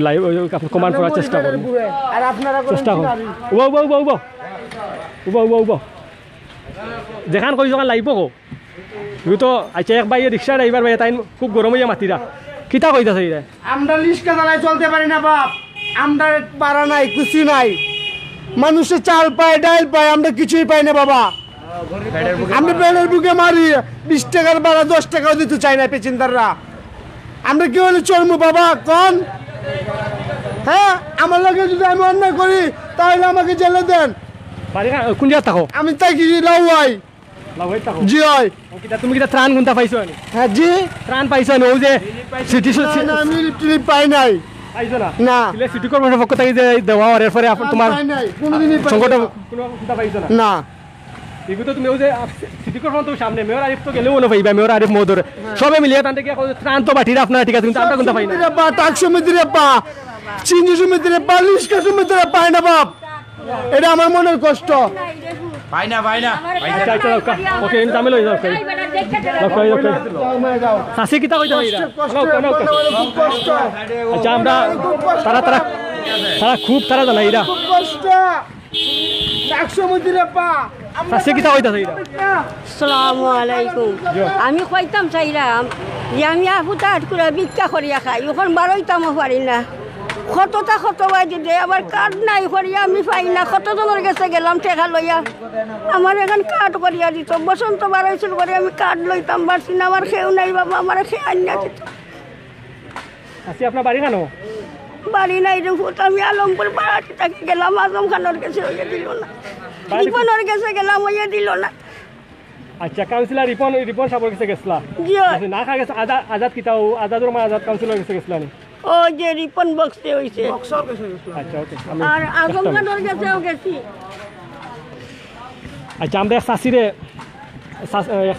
লাইভ কমান্ড করার চেষ্টা করব। দেখান কই যখন লাইভ কো তুই তো আচ্ছা এক বাইরে রিক্সা ড্রাইভার ভাই তাই খুব গরম হইয়া মাতিরা কিতা কইতাছে রে আমরা রিক্সা চালাই চলতে পারি না বাপ। আমরা পারা নাই কিছু নাই মানুষের চাল পায় ডাল পায় আমরা কিছুই পাই না বাবা। আমরা পেনের বুকে মারি 20 টাকার ভাড়া 10 টাকাও দিতে চাই না পেচেন্দাররা। আমরা কি হলে চলবো বাবা কোন? হ্যাঁ আমার লগে যদি আমি অন্যায় করি তাহলে আমাকে জেলে দেন। কোন জায়গা থাকো? আমি থাকি লাউয়াই। জি হয় তুমি কিটা ত্রাণ গুনতা পাইছো? হ্যাঁ জি ত্রাণ পাইছো ও যে সিটি আমি পাই নাই পাইছো না না সিটি কর্পোরেশনের পক্ষ থেকে যে দেওয়া এর পরে তোমার সংগঠন কোনো কথা পাইছো না? না এগুলো তুমি ওই যে সিটি কর্পোরেশন তো সামনে মেয়র আরিফ তো গেলেও না পাইবা। মেয়র আরিফ মহোদয় সবে মিলিয়ে তান্তে কি ত্রাণ তো বাটিরা আপনারা ঠিক আছে কিন্তু আমরা কোনটা পাই না। টাক সমিতিরে পা চিনি সমিতিরে পা লিস্কা সমিতিরে পায় না বাপ। এটা আমার মনের কষ্ট। পাই না আচ্ছা ওকে আমি লই যাও সাসি কিতা কইতা হইরা কষ্ট। আচ্ছা আমরা তারা খুব তারা জানা এরা কষ্ট টাক সমিতিরে পা সাসি কিতা কইতা হইরা। আসসালামু আলাইকুম। আমি কইতাম চাইরাম যে আমি আহুতা আটকুরা ভিক্ষা করিয়া খাই এখন বারোইতাম পারি না। কত বাজে দে আবার কার্ড নাই করিয়া আমি পাই না। কতজনের কাছে গেলাম টেকা লইয়া আমার এখন কার্ড করিয়া দিত। বসন্ত বার হয়েছিল করে আমি কার্ড লইতাম পারছি না। আমার খেয়েও নাই বাবা আমার খেয়ে আনিয়া দিত। আপনার বাড়ি কেন? বাড়ি নাই রে ফুট আমি আলমপুর বাড়াতে থাকি গেলাম আজম খানের কাছে হইয়া দিল না। রিপনের কাছে গেলাম হইয়া দিল না। আচ্ছা কাউন্সিলর রিপন সাহেবের কাছে গেছলা? জি না খা গেছে আজাদ কিতাও আজাদুর মা আজাদ কাউন্সিলর কাছে গেছলা নি? ও যে রিপন বক্সে হইছে। আচ্ছা ওকে আর আজম খানের কাছেও গেছি। আচ্ছা আমরা এক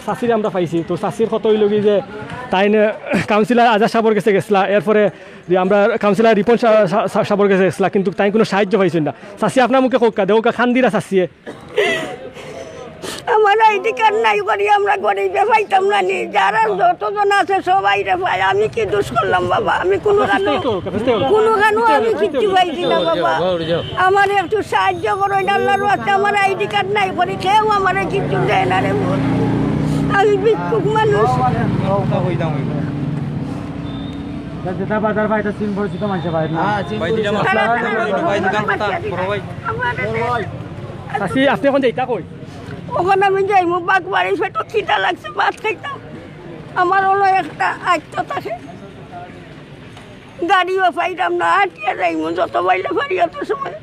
শাসিরে আমরা পাইছি। তো শাসির কত হইল কি যে তাই কাউন্সিলর আজাদ সাহেবের কাছে গেছলা এরপরে যে আমরা কাউন্সিলর রিপন সাহেবের কাছে গেছলা কিন্তু তাই কোনো সাহায্য পাইছেন না। শাসি আপনার মুখে কোকা দেওকা খান দিরা শাসিয়ে আমার আইডি কার্ড নাই করি আমরা গরিবে পাইতাম না নি। যারা যতজন আছে সবাই রে পাই। আমি কি দোষ করলাম বাবা? আমি কোনো গানো আমি কিচ্ছু পাইছি না বাবা। আমার একটু সাহায্য করো আল্লাহর রাস্তে। আমার আইডি কার্ড নাই করি কেউ আমার কিচ্ছু দেয় না রে। আমি ভিক্ষুক মানুষ। আপনি এখন যাইতা কই? ওখানে আমি যাই মুখ বাঘ বাড়ি ফেটো খিদা লাগছে ভাত খাইতাম। আমার হলো একটা আয়ত্ত থাকে গাড়িও পাইতাম না হাঁটিয়ে যাইমু যত বাইলে পারি অত সময়।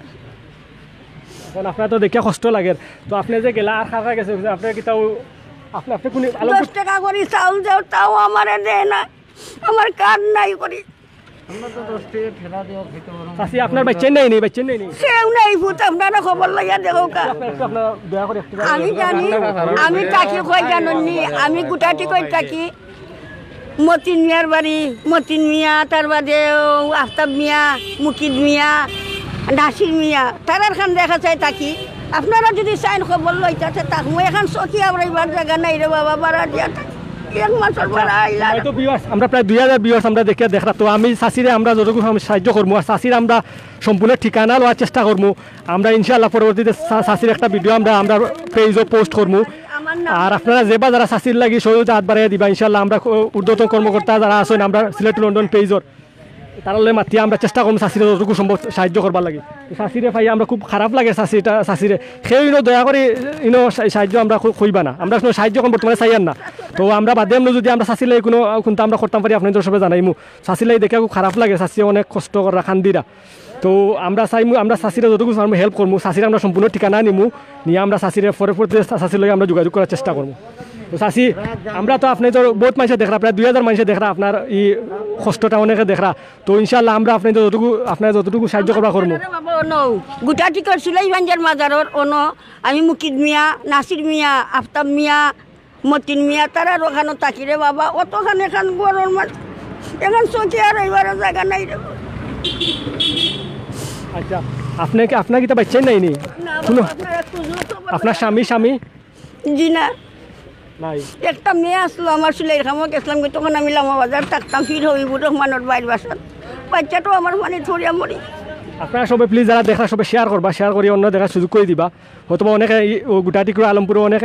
এখন আপনার তো দেখে কষ্ট লাগে। তো আপনি যে গেলা আর খাওয়া গেছে আপনার কিতাও আপনি আপনি কোন 10 টাকা করে চাউল দাও তাও আমারে দেয় না, আমার কার্ড নাই করি। চাচি আপনার বাচ্চা নেই নি, বাচ্চা নেই নি, সেও নাই ভূত, আপনারা খবর লইয়া দেখো কা। আপনার দয়া করে একটু আমি জানি, আমি থাকি কই জানি, আমি গুটাটি কই থাকি মতিন মিয়ার বাড়ি, মতিন মিয়া, তার বাদে আফতাব মিয়া, মুকিদ মিয়া, নাসির মিয়া, তারার খান দেখা চাই থাকি। আপনারা যদি চাইন খবর লইতে থাক, মই এখন চকি আবার জায়গা নাই রে বাবা, বাড়া দিয়া এক মাসের বাড়া আইলা। আমরা প্রায় 2000 বিয়ার্স আমরা দেখে দেখরা। তো আমি চাষিরে আমরা যতটুকু সাহায্য করবো, আর চাষির আমরা সম্পূর্ণ ঠিকানা লওয়ার চেষ্টা করবো। আমরা ইনশাআল্লাহ পরবর্তীতে চাষির একটা ভিডিও আমরা পেজও পোস্ট করবো। আর আপনারা যেবা যারা চাষির লাগি সহযোগিতা হাত বাড়াই দিবা ইনশাআল্লাহ। আমরা ঊর্ধ্বতন কর্মকর্তা যারা আছেন আমরা সিলেট লন্ডন পেজর তারালে মাতি আমরা চেষ্টা করবো চাষিরে যতটুকু সম্ভব সাহায্য করবার লাগে। চাষিরে পাই আমরা খুব খারাপ লাগে চাষিরে সেও দয়া করে সাহায্য আমরা কইবা না, আমরা কোনো সাহায্য এখন বর্তমানে চাইয়ার না। তো আমরা বাদে যদি আমরা চাষিলে কোনো কোনটা আমরা করতাম পারি আপনাদের সবাই জানাইমু। চাষিলাই দেখে খুব খারাপ লাগে, চাষি অনেক কষ্ট করা খান্দিরা। তো আমরা চাইমু আমরা চাষিরা যতটুকু আমরা হেল্প করবো, চাষিরা আমরা সম্পূর্ণ ঠিকানা নিমু, নিয়ে আমরা চাষিরে পরে চাষির লগে আমরা যোগাযোগ করার চেষ্টা করবো। তো চাষি আমরা তো আপনি তো বহুত মানুষে দেখরা, প্রায় 2000 মানুষে দেখরা আপনার এই কষ্টটা অনেকে দেখরা। তো ইনশাআল্লাহ আমরা আপনার যতটুকু সাহায্য করবা করবো। গুটাটি করছিল ইভাঞ্জার মাজারর অন আমি মুকিদ মিয়া, নাসির মিয়া, আফতাব মিয়া, মতিন মিয়া, তারা ওখানে থাকি রে বাবা। অতখান এখান গরম এখন চকি আর এবার জায়গা নাই রে। আচ্ছা আপনার কি তো বাচ্চাই নাই নি? আপনার স্বামী জি না, নাই। একটা মেয়ে আসলো আমার সিলাইয়ের খামো গেছিলাম, তখন আমি লামা বাজার থাকতাম, ফির হইব রহমানের বাইর বাসার বাচ্চাটাও আমার মানে ছড়িয়া মরি। আপনারা সবাই প্লিজ যারা দেখা সবাই শেয়ার করবা, শেয়ার করে অন্য দেখার সুযোগ করে দিবা। হয়তো অনেকে গুটাটিকুড়া আলমপুরে অনেক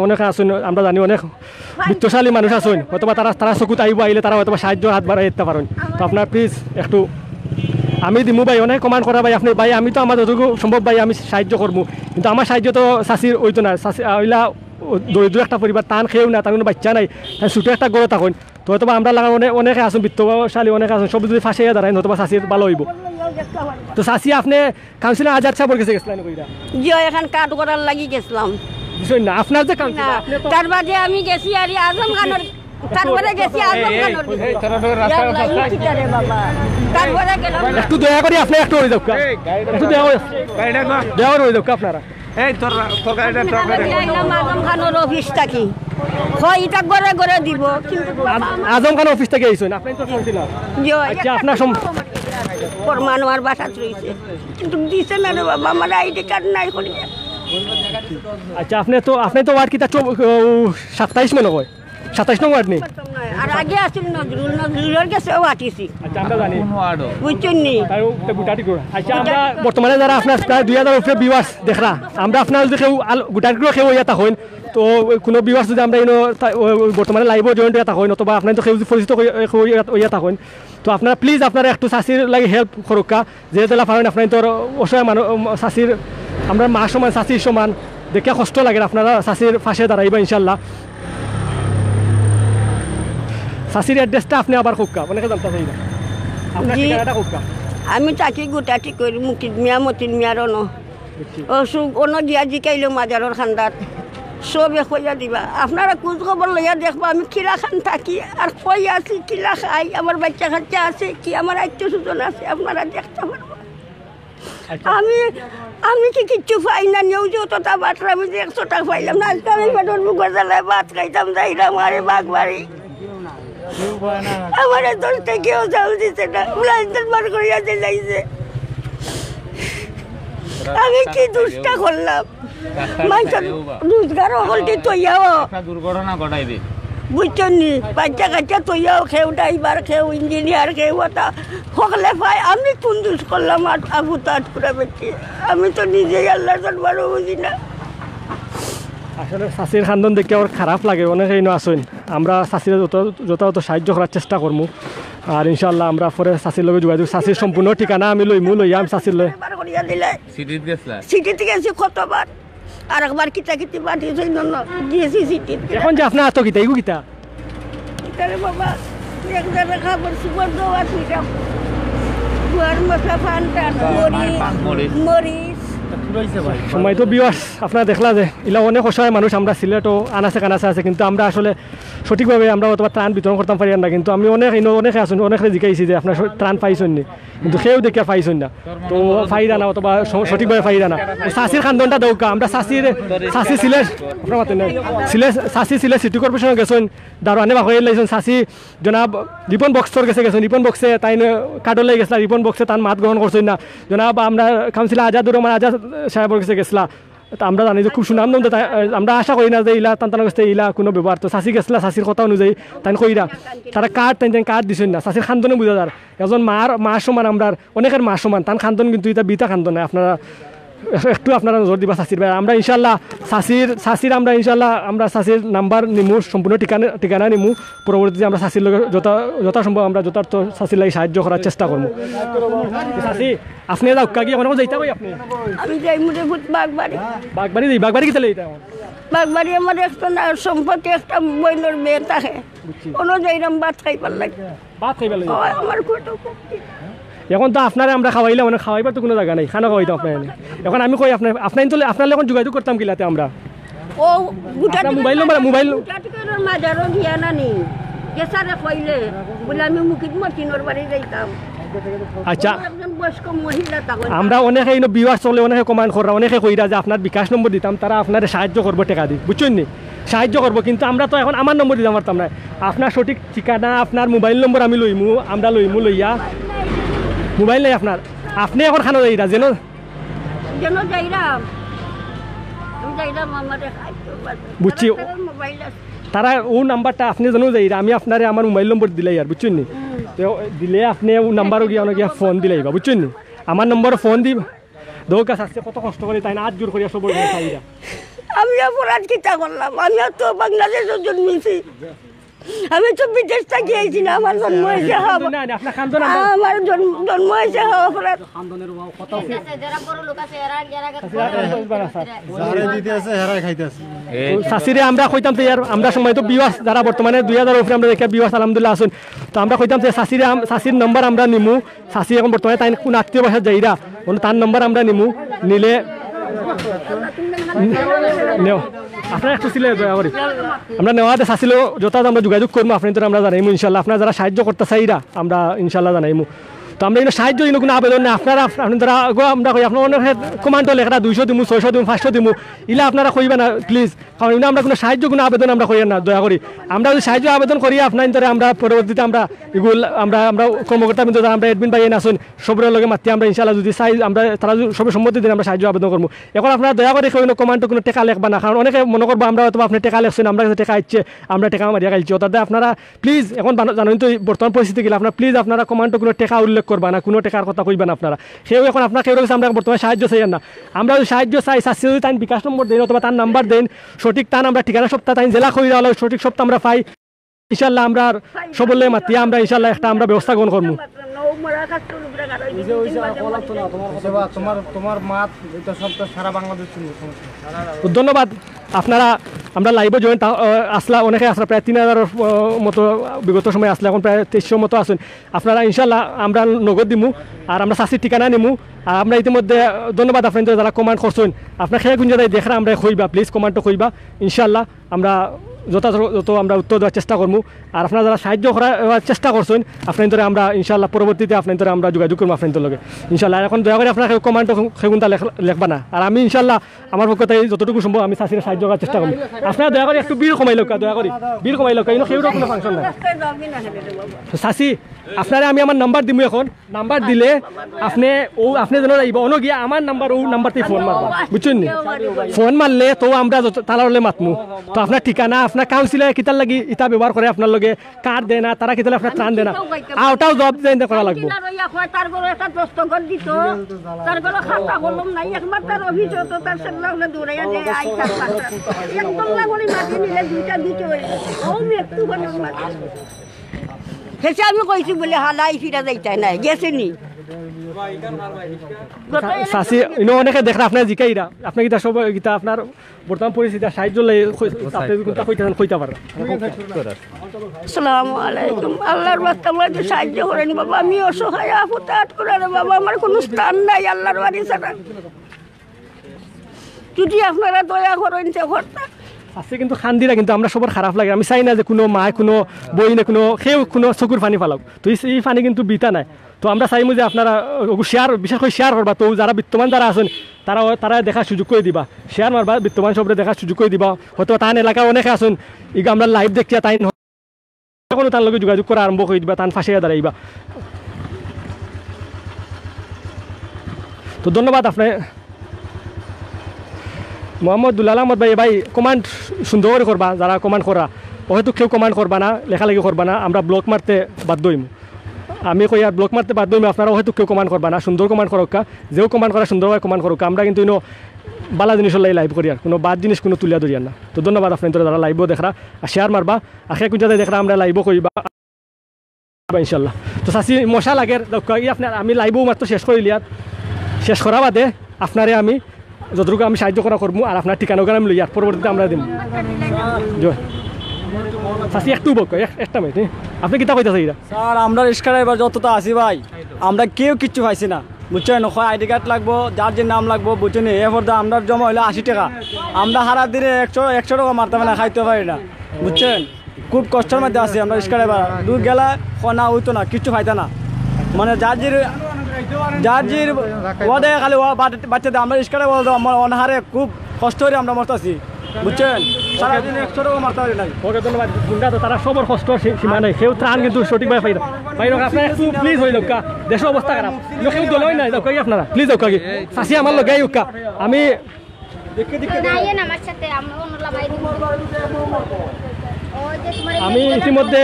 অনেকে আসুন, আমরা জানি অনেক বিত্তশালী মানুষ আসুন, হয়তো তারা চকুত আইলে তারা হয়তো সাহায্য হাত বাড়াই দিতে পারেন। তো আপনার প্লিজ একটু আমি দিমু ভাই, অনেক কমান্ড করা ভাই আপনি ভাই, আমি তো আমার যতটুকু সম্ভব ভাই আমি সাহায্য করবো, কিন্তু আমার সাহায্য তো চাষির ওইতো না। চাষি ওইলা দরিদ্র একটা পরিবার, টান খেয়েও না, তার কোনো বাচ্চা নাই, তাই ছোটো একটা গড়ে থাকুন। তো হয়তো আমরা লাগা অনেকে আসুন, বিত্তশালী অনেকে আসুন, সব যদি ফাঁসিয়ে দাঁড়ায় হয়তো চাষির ভালো হইব। তো চাষি আপনি কাউন্সিলর আজাদ সাহেবের কাছে গেছিলেন? জি এখন কাট করার লাগি গেছিলাম না, আপনার যে কাউন্সিলর তার বাদে আমি গেছি আর আজম খানের, তারপরে গেছি আজম খানের বাবা, তারপরে গেলাম। একটু দয়া করে আপনি একটু হয়ে যাও, একটু দয়া হয়ে যাও আপনারা। আজম খানের অফিস থাকি হয় এটা ঘরে ঘরে দিব, কিন্তু আজম খান অফিস থেকে আইছেন আপনি তো কাউন্সিলর? আচ্ছা আপনার প্রমাণ আমার বাসাত রয়েছে, কিন্তু দিছে না রে বাবা, আমার আইডি কার্ড নাই করি। আচ্ছা আপনি তো ওয়ার্ড কিটা 27 মনে হয়, 27 নং ওয়ার্ড নেই? আর আগে আসছিল নজরুলের কাছেও আটিছি। আচ্ছা আমরা জানি বুঝছেন নি। আচ্ছা আমরা বর্তমানে যারা আপনার প্রায় 2000 উপরে ভিউয়ার্স দেখরা, আমরা আপনার যদি কেউ গুটাটিগুলো কেউ ইয়া থাকেন, তো কোনো ভিউয়ার্স যদি আমরা বর্তমানে লাইভও জয়েন্ট ইয়া থাকেন, অথবা আপনার তো কেউ যদি পরিচিত ইয়া থাকেন, তো আপনারা প্লিজ আপনারা একটু চাষির লাগে হেল্প করুকা, যেহেতু পারেন আপনার তোর অসহায় মানুষ চাষির, আমরা মা সমান চাষির সমান দেখে কষ্ট লাগে, আপনারা চাষির পাশে দাঁড়াইবা ইনশাল্লাহ। চাষির অ্যাড্রেসটা আপনি আবার কোকা অনেকে জানতে চাই না, আপনার ঠিকানাটা কোকা? আমি চাকরি গুটাটি করি মুকিদ মিয়া, মতিন মিয়ার অসুখ গিয়া জিকাইলো মাজারর খান্দাত সবে কইয়া দিবা। আপনারা খোঁজ খবর লইয়া দেখবা আমি কিলা খান থাকি আর কই আছি, কিলা খাই, আমার বাচ্চা কাচ্চা আছে কি, আমার আত্মীয় স্বজন আছে, আপনারা দেখতে পারবো। আমি কি কিচ্ছু পাই না, নিউজও তো তা বাটরা আমি 100 টাকা পাইলাম না, আজকে আমি পেটর বুকের জ্বালায় ভাত খাইতাম, যাইলাম আরে বাগবাড়ি, আমার 10 টাকাও চাউল দিতে না, লাইন বার করিয়া দিলাইছে। আমি কি দুষ্টা করলাম, মানুষের রোজগার হলটি তৈয়াও দুর্ঘটনা ঘটাইবে, বুঝছেন নি, বাচ্চা কাচ্চা তৈয়াও খেউ ড্রাইভার খেউ ইঞ্জিনিয়ার খেউ ওটা সকলে পাই, আমি কোন দুষ করলাম আবু তাট করে বেশি, আমি তো নিজেই আল্লাহর দরবারও বুঝি না। আসলে চাষির খান্দন দেখে আমার খারাপ লাগে, অনেকেই আসেন, আমরা চাষিরা যথাযথ সাহায্য করার চেষ্টা করবো। আর ইনশাল্লাহ আমরা পরে চাষির লগে যোগাযোগ, চাষির সম্পূর্ণ ঠিকানা আমি লইয়া আমি চাষির লই সিটিতে গেছি কতবার, আর একবার কিতা কিতি পাঠিয়েছি গিয়েছি সিটিতে। এখন যে আপনার এত কিতা এগু কিতা বাবা একজনের খাবার সুপার দেওয়া ছিল, গুয়ার মশলা ফান্টান মরিচ সময় তো বিয়াস আপনারা দেখলা যে এলা অনেক অসহায় মানুষ আমরা সিলেটও আনাচে কানাচে আছে কিন্তু আমরা আসলে সঠিকভাবে আমরা অথবা ত্রাণ বিতরণ করতাম পারি না কিন্তু আমি অনেকে আসুন অনেকে জিজ্ঞাসি যে আপনার ত্রাণ পাইছেন নি কিন্তু সেও দেখে পাইছেন না তো ফাইদা না অথবা সঠিকভাবে ফাইদা না চাষির খান্দনটা দৌকা আমরা চাষি সিলেট আপনার মাতেন চাষি সিলেট সিটি কর্পোরেশনে গেছেন দারোয়ানে বাকয়ে লাইছেন চাষি জনাব রিপন বক্সর গেছেন রিপন বক্সে তাই কার্ডলে গেছিলা রিপন বক্সে তার মাত গ্রহণ করছেন না জনাব আমরা কাউন্সিলর আজাদুর রহমান আজাদ সাহেবের কাছে গেছিলা তা আমরা জানি যে খুব সুনাম নাম আমরা আশা করি না যে ইলা তান্তানোর কাছে ইলা কোনো ব্যবহার তো চাষি গেছিলা চাষির কথা অনুযায়ী তাই কইরা তারা কার্ড দিছেন না চাষির খান্দনে বুঝা যার এজন মার সমান আমরা অনেকের মার সমান তার খান্দন কিন্তু এটা বিতা খান্দন নাই আপনারা একটু আপনারা নজর দিবা চাষির ভাই আমরা ইনশাল্লাহ চাষির আমরা ইনশাল্লাহ আমরা চাষির নাম্বার নিমু সম্পূর্ণ ঠিকানা নিমু পরবর্তীতে আমরা চাষির লগে যথাসম্ভব আমরা যথার্থ চাষির লাগে সাহায্য করার চেষ্টা করবো চাষি আপনি যাও কাকি অনেক যাইতে কই আপনি আমি যাই মুড়ে ভূত বাগবাড়ি কি চলে এটা বাগবাড়ি আমার একটা সম্পত্তি একটা বইনের মেয়ে থাকে কোনো যাইরাম ভাত খাইবার লাগে আমার কত এখন তো আপনারা আমরা খাওয়াইলে মানে খাওয়াইবার তো কোনো জায়গা নেই খানা খাওয়াইতো আপনার এখন আমি কই আপনার এখন যোগাযোগ করতাম কিলাতে আমরা ও মোবাইল মাজারও গিয়া নানি গেছারে কইলে বলে আমি মুখিত মতিনোর বাড়ি যাইতাম আচ্ছা একজন বয়স্ক মহিলা তখন আমরা অনেকে বিবাহ চলে অনেকে কমান্ড করা অনেকে কইরা যে আপনার বিকাশ নম্বর দিতাম তারা আপনার সাহায্য করবো টাকা দি বুঝছেন নি সাহায্য করবো কিন্তু আমরা তো এখন আমার নম্বর দিতে পারতাম না আপনার সঠিক ঠিকানা আপনার মোবাইল নম্বর আমি লইয়া মোবাইল নেই আপনার আপনি এখন খানো যাইরা যেন বুঝছি তারা ও নাম্বারটা আপনি জানো যাইরা আমি আপনারে আমার মোবাইল নম্বর দিলাই আর বুঝছেন নি দিলে আপনি ও নাম্বারও গিয়া ফোন দিলাইবা বুঝছেন নি আমার নম্বরে ফোন দিব দৌকাশ আসছে কত কষ্ট করে তাই না আজ জোর করিয়া সব চাইরা আমি অপরাধ কিতা করলাম আমি তো বাংলাদেশে জন্মেছি আমি তো বিদেশ থেকে আইছি না আমার জন্ম হয়েছে আমার জন্ম হয়েছে অপরাধ চাষিরে আমরা কইতাম তো আমরা সময় তো বিবাস যারা বর্তমানে 2000 উপরে আমরা দেখে বিবাস আলহামদুলিল্লাহ আসুন তো আমরা কইতাম যে চাষির নম্বর আমরা নিমু চাষি এখন বর্তমানে তাই কোন আত্মীয় বাসা যাইরা তার নম্বর আমরা নিমু নিলে আপনারা একটু ছিল দয়া করি আমরা নেওয়াতে চাইছিলো যথা আমরা যোগাযোগ করবো আপনি তো আমরা জানাইমু ইনশাল্লাহ আপনারা যারা সাহায্য করতে চাইরা আমরা ইনশাল্লাহ জানাইমু তো আমরা কিন্তু সাহায্য কোনো আবেদন নেই আপনারা যারা আমরা কই আপনার অনেক কমান্ড লেখা 200 দিমু 600 দিমু 500 দিমু ইলা আপনারা কইবেন না প্লিজ কারণ এগুলো আমরা কোনো সাহায্য কোনো আবেদন আমরা করি না দয়া করি আমরা যদি সাহায্য আবেদন করি আপনার ধরে আমরা পরবর্তীতে আমরা এগুলো আমরা কর্মকর্তা কিন্তু আমরা অ্যাডমিন পাইয়ে আসুন সবরের লগে মাতি আমরা ইনশাল্লাহ যদি চাই আমরা তারা সবের সম্মতি দিন আমরা সাহায্য আবেদন করবো এখন আপনারা দয়া করে কোনো কমান্ডে কোনো টাকা লেখবা না কারণ অনেকে মনে করবো আমরা হয়তো আপনি টাকা লেখছেন আমরা কাছে টাকা ইচ্ছে আমরা টাকা মারিয়া গাইছি তাতে আপনারা প্লিজ এখন জানেন তো বর্তমান পরিস্থিতি গেলে আপনারা প্লিজ আপনারা কমান্ডে কোনো টাকা উল্লেখ করবা না কোনো টাকার কথা কইবেন আপনারা সেও এখন আপনার কেউ কাছে আমরা বর্তমানে সাহায্য চাই না আমরা যদি সাহায্য চাই চাচ্ছি যদি তাই বিকাশ নম্বর দেন অথবা তার নাম্বার দেন সঠিক তান আমরা ঠিকানা সপ্তাহ তাই জেলা কইরা হলো সঠিক সপ্তাহ আমরা পাই ইনশাল্লাহ আমরা সবলে মাতিয়া আমরা ইনশাল্লাহ একটা আমরা ব্যবস্থা গ্রহণ করবো ধন্যবাদ আপনারা আমরা লাইভে জয়েন আসলা অনেকে আসলা প্রায় 3000 মতো বিগত সময় আসলে এখন প্রায় 2300 মতো আছেন আপনারা ইনশাল্লাহ আমরা নগদ দিমু আর আমরা চাষির ঠিকানা নিমু আর আমরা ইতিমধ্যে ধন্যবাদ আপনাদের যারা কমান্ড করছেন আপনার খেয়ে গুঞ্জা দেখা আমরা কইবা প্লিজ কমান্ডটা কইবা ইনশাল্লাহ আমরা যত আমরা উত্তর দেওয়ার চেষ্টা করবো আর আপনারা যারা সাহায্য করার চেষ্টা করছেন আপনাদের আমরা ইনশাল্লাহ পরবর্তীতে আপনাদের আমরা যোগাযোগ করবো আপনাদের লগে ইনশাল্লাহ এখন দয়া করে আপনারা কমান্ড সেগুনটা লেখবা না আর আমি ইনশাল্লাহ আমার পক্ষে যতটুকু সম্ভব আমি চাষির সাহায্য করার চেষ্টা করবো আপনারা দয়া করে একটু বীর কমাই লোক দয়া করে বীর কমাই লোক সেগুলো কোনো ফাংশন নাই চাষি আপনারা আমি আমার নাম্বার দিমু এখন নাম্বার দিলে আপনি যেন যাইব অন গিয়া আমার নাম্বার নাম্বারতেই ফোন মারবা বুঝছেন নি ফোন মারলে তো আমরা তালারলে মাতমু তো আপনার ঠিকানা আপনার কাউন্সিলর কিতার লাগি ইটা ব্যবহার করে আপনার লগে কার্ড দেয় না তারা কিতালে আপনার ত্রাণ দেয় না আর ওটাও জবাব দিয়ে করা লাগবে হেসে আমি কইছি বলে হালাই ফিরা যাইতাই নাই গেছে নি চাষি অনেকে দেখেন আপনার জিকাইরা আপনি গীতা সব গীতা আপনার বর্তমান পরিস্থিতি সাহায্য কইতে পারেন আসসালামু আলাইকুম আল্লাহর রাস্তা আমাকে সাহায্য করেন বাবা আমি অসহায় আফতাত করে বাবা আমার কোনো স্থান নাই আল্লাহর বাড়ি ছাড়া যদি আপনারা দয়া করেন তে করতাম। আছে কিন্তু খান্দিরা কিন্তু আমরা সবার খারাপ লাগে। আমি চাই না যে কোনো মা কোনো বই না কোনো সেও কোনো চকুর পানি ফালাও। তো এই পানি কিন্তু বিতা নাই। তো আমরা চাইমু যে আপনারা শেয়ার বিশেষ করে শেয়ার করবা। তো যারা বিত্তমান যারা আছেন তারা দেখার সুযোগ করে দিবা, শেয়ার মারবা, বিত্তমান সবরে দেখার সুযোগ করে দিবা। হয়তো তান এলাকা অনেকে আছেন ইগা আমরা লাইভ দেখিয়া তাই কোনো তার লগে যোগাযোগ করা আরম্ভ করে দিবা, তান ফাঁসিয়া দাঁড়াইবা। তো ধন্যবাদ আপনার মোহাম্মদ দুলাল আহমদ ভাই কমান্ড সুন্দর করে করবা। যারা কমান্ড করা হয়তো কেউ কমান্ড করবা না, লেখালেখি করবা না, আমরা ব্লক মারতে বাধ্য হইম। আমি কই আর ব্লক মারতে বাধ্য হইম, আপনারা হয়তো কেউ কমান্ড করবা না, সুন্দর কমান্ড করোকা, যেও কমান্ড করা সুন্দরভাবে কমান্ড করোকা। আমরা কিন্তু বালা জিনিস লাইভ করি আর কোনো বাদ জিনিস কোনো তুলিয়া ধরিয়ার না। তো ধন্যবাদ আপনার যারা লাইভও দেখরা আর শেয়ার মারবা, আর সে কোন জায়গায় দেখরা আমরা লাইভও করিবা ইনশাল্লাহ। তো চাষি মশা লাগে আপনার আমি লাইভও মাত্র শেষ করে লিয়ার, শেষ করা বাদে আপনারে আমি যতটুকু আমি সাহায্য করা করবো আর আপনার ঠিকানাও আমি লই আর পরবর্তীতে আমরা দিম। চাষি একটু বক একটা মিনিট, আপনি কিতা কইতাছে এটা? স্যার আমরা রিক্সা ড্রাইভার যতটা আছি ভাই, আমরা কেউ কিচ্ছু পাইছি না বুঝছেন। হয় আইডি কার্ড লাগবো, যার যে নাম লাগবো বুঝছেন। এরপর আমরা জমা হইলে 80 টাকা, আমরা সারা দিনে 100 টাকা মারতে পারি না, খাইতে পারি না বুঝছেন। খুব কষ্টের মধ্যে আছি আমরা রিক্সা ড্রাইভার। দূর গেলে না হইতো না, কিচ্ছু পাইতো না, মানে যার জির ওয়াদে খালি বাচ্চা দেয়। আমরা রিক্সা ড্রাইভার আমার অনাহারে খুব কষ্ট করে আমরা মরতেছি বুঝছেন। সারাদিন 100 টাকা মারতে পারি নাই। ওকে ধন্যবাদ। গুন্ডা তো তারা সবার কষ্ট সীমা নেই, কেউ ত্রাণ কিন্তু সঠিকভাবে পাই না। আপনার একটু প্লিজ হয়ে লোকা, দেশের অবস্থা খারাপ, কেউ দলই নাই যাও আপনারা প্লিজ যাও কি চাষি আমার লোক গাই উকা। আমি ইতিমধ্যে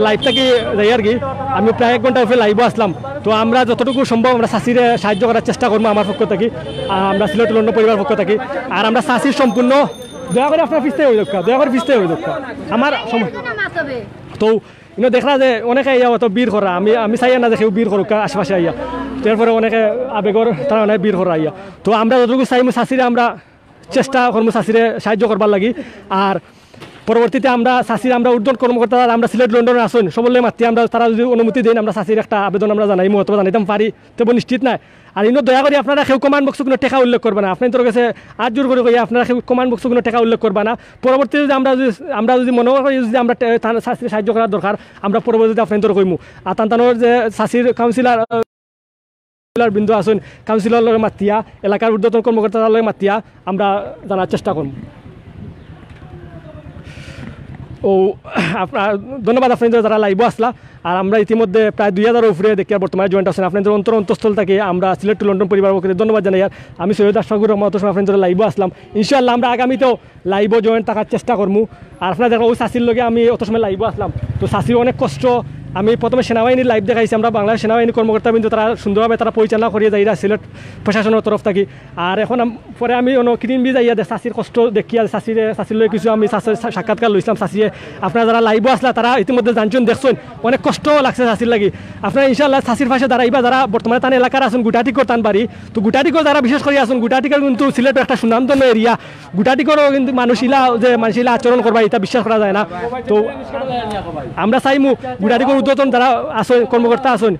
লাইভ থাকি যাই আর কি, আমি প্রায় 1 ঘন্টা উপরে লাইভও আসলাম। তো আমরা যতটুকু সম্ভব আমরা চাষিরে সাহায্য করার চেষ্টা করবো আমার পক্ষ থাকি, আমরা সিলেট লন্ডন পরিবার পক্ষ থাকি। আর আমরা চাষির সম্পূর্ণ দয়া করে আপনার পিছতে হয়ে দক্ষা, দয়া করে পিছতে হয়ে দক্ষা আমার তো দেখরা যে অনেকে ইয়া অত বীর করা, আমি চাই না যে কেউ বীর করুক আশেপাশে আইয়া। তারপরে অনেকে আবেগর তারা অনেক বীর করা আইয়া। তো আমরা যতটুকু চাইমু চাষিরে আমরা চেষ্টা করবো চাষিরে সাহায্য করবার লাগি। আর পরবর্তীতে আমরা চাষির আমরা উদ্যোগ কর্মকর্তা আমরা সিলেট লন্ডনে আসুন সকলে মাতি আমরা তারা যদি অনুমতি দেন আমরা চাষির একটা আবেদন আমরা জানাইমু অথবা জানাইতাম পারি, তবে নিশ্চিত নাই। আর দয়া করে আপনারা কেউ কমান্ড বক্সে কোনো টাকা উল্লেখ করবে না, আপনাদের কাছে আজ জোর করে আপনারা কেউ কমান্ড বক্সে কোনো টাকা উল্লেখ করবে না। পরবর্তীতে যদি আমরা যদি মনে করি যদি আমরা চাষির সাহায্য করার দরকার আমরা পরবর্তীতে আপনাদের কইমু। আর তানতানোর যে চাষির কাউন্সিলর বিন্দু আসুন কাউন্সিলর মাতিয়া এলাকার ঊর্ধ্বতন কর্মকর্তার মাতিয়া আমরা জানার চেষ্টা করব। ও আপনার ধন্যবাদ আপনাদের যারা লাইভও আসলা। আর আমরা ইতিমধ্যে প্রায় 2000 উপরে দেখি বর্তমানে জয়েন্ট আছেন। আপনাদের অন্তঃস্থল থেকে আমরা সিলেট টু লন্ডন পরিবার পক্ষে ধন্যবাদ জানাই। আর আমি সৈয়দ আশফাকুর রহমান আপনাদের লাইভও আসলাম। ইনশাআল্লাহ আমরা আগামীতেও লাইভও জয়েন্ট থাকার চেষ্টা করবো। আর আপনাদের ওই চাষির লগে আমি অত সময় লাইভও আসলাম। তো চাষির অনেক কষ্ট, আমি প্রথমে সেনাবাহিনীর লাইভ দেখাইছি, আমরা বাংলাদেশ সেনাবাহিনী কর্মকর্তা কিন্তু তারা সুন্দরভাবে তারা পরিচালনা করিয়ে যাই সিলেট প্রশাসনের তরফ থেকে। আর এখন পরে আমি কিদিন বি যাইয়া চাষির কষ্ট দেখিয়া চাষির লগে কিছু আমি সাক্ষাৎকার লইছিলাম। চাষিয়ে আপনারা যারা লাইভও আসলা তারা ইতিমধ্যে জানছেন দেখছেন অনেক কষ্ট লাগছে চাষির লাগি। আপনারা ইনশাআল্লাহ চাষির পাশে দাঁড়াইবা যারা বর্তমানে তান এলাকার আছেন গুটাটিকর তান বাড়ি। তো গুটাটিকর যারা বিশেষ করে আছেন, গুটাটিকর কিন্তু সিলেটের একটা সুনামধন্য এরিয়া। গুটাটিকরও কিন্তু মানুষিলা যে মানুষিলা আচরণ করবা এটা বিশ্বাস করা যায় না। তো আমরা চাইমু গুটাটিকর উদ্যোতন যারা আসেন কর্মকর্তা আসেন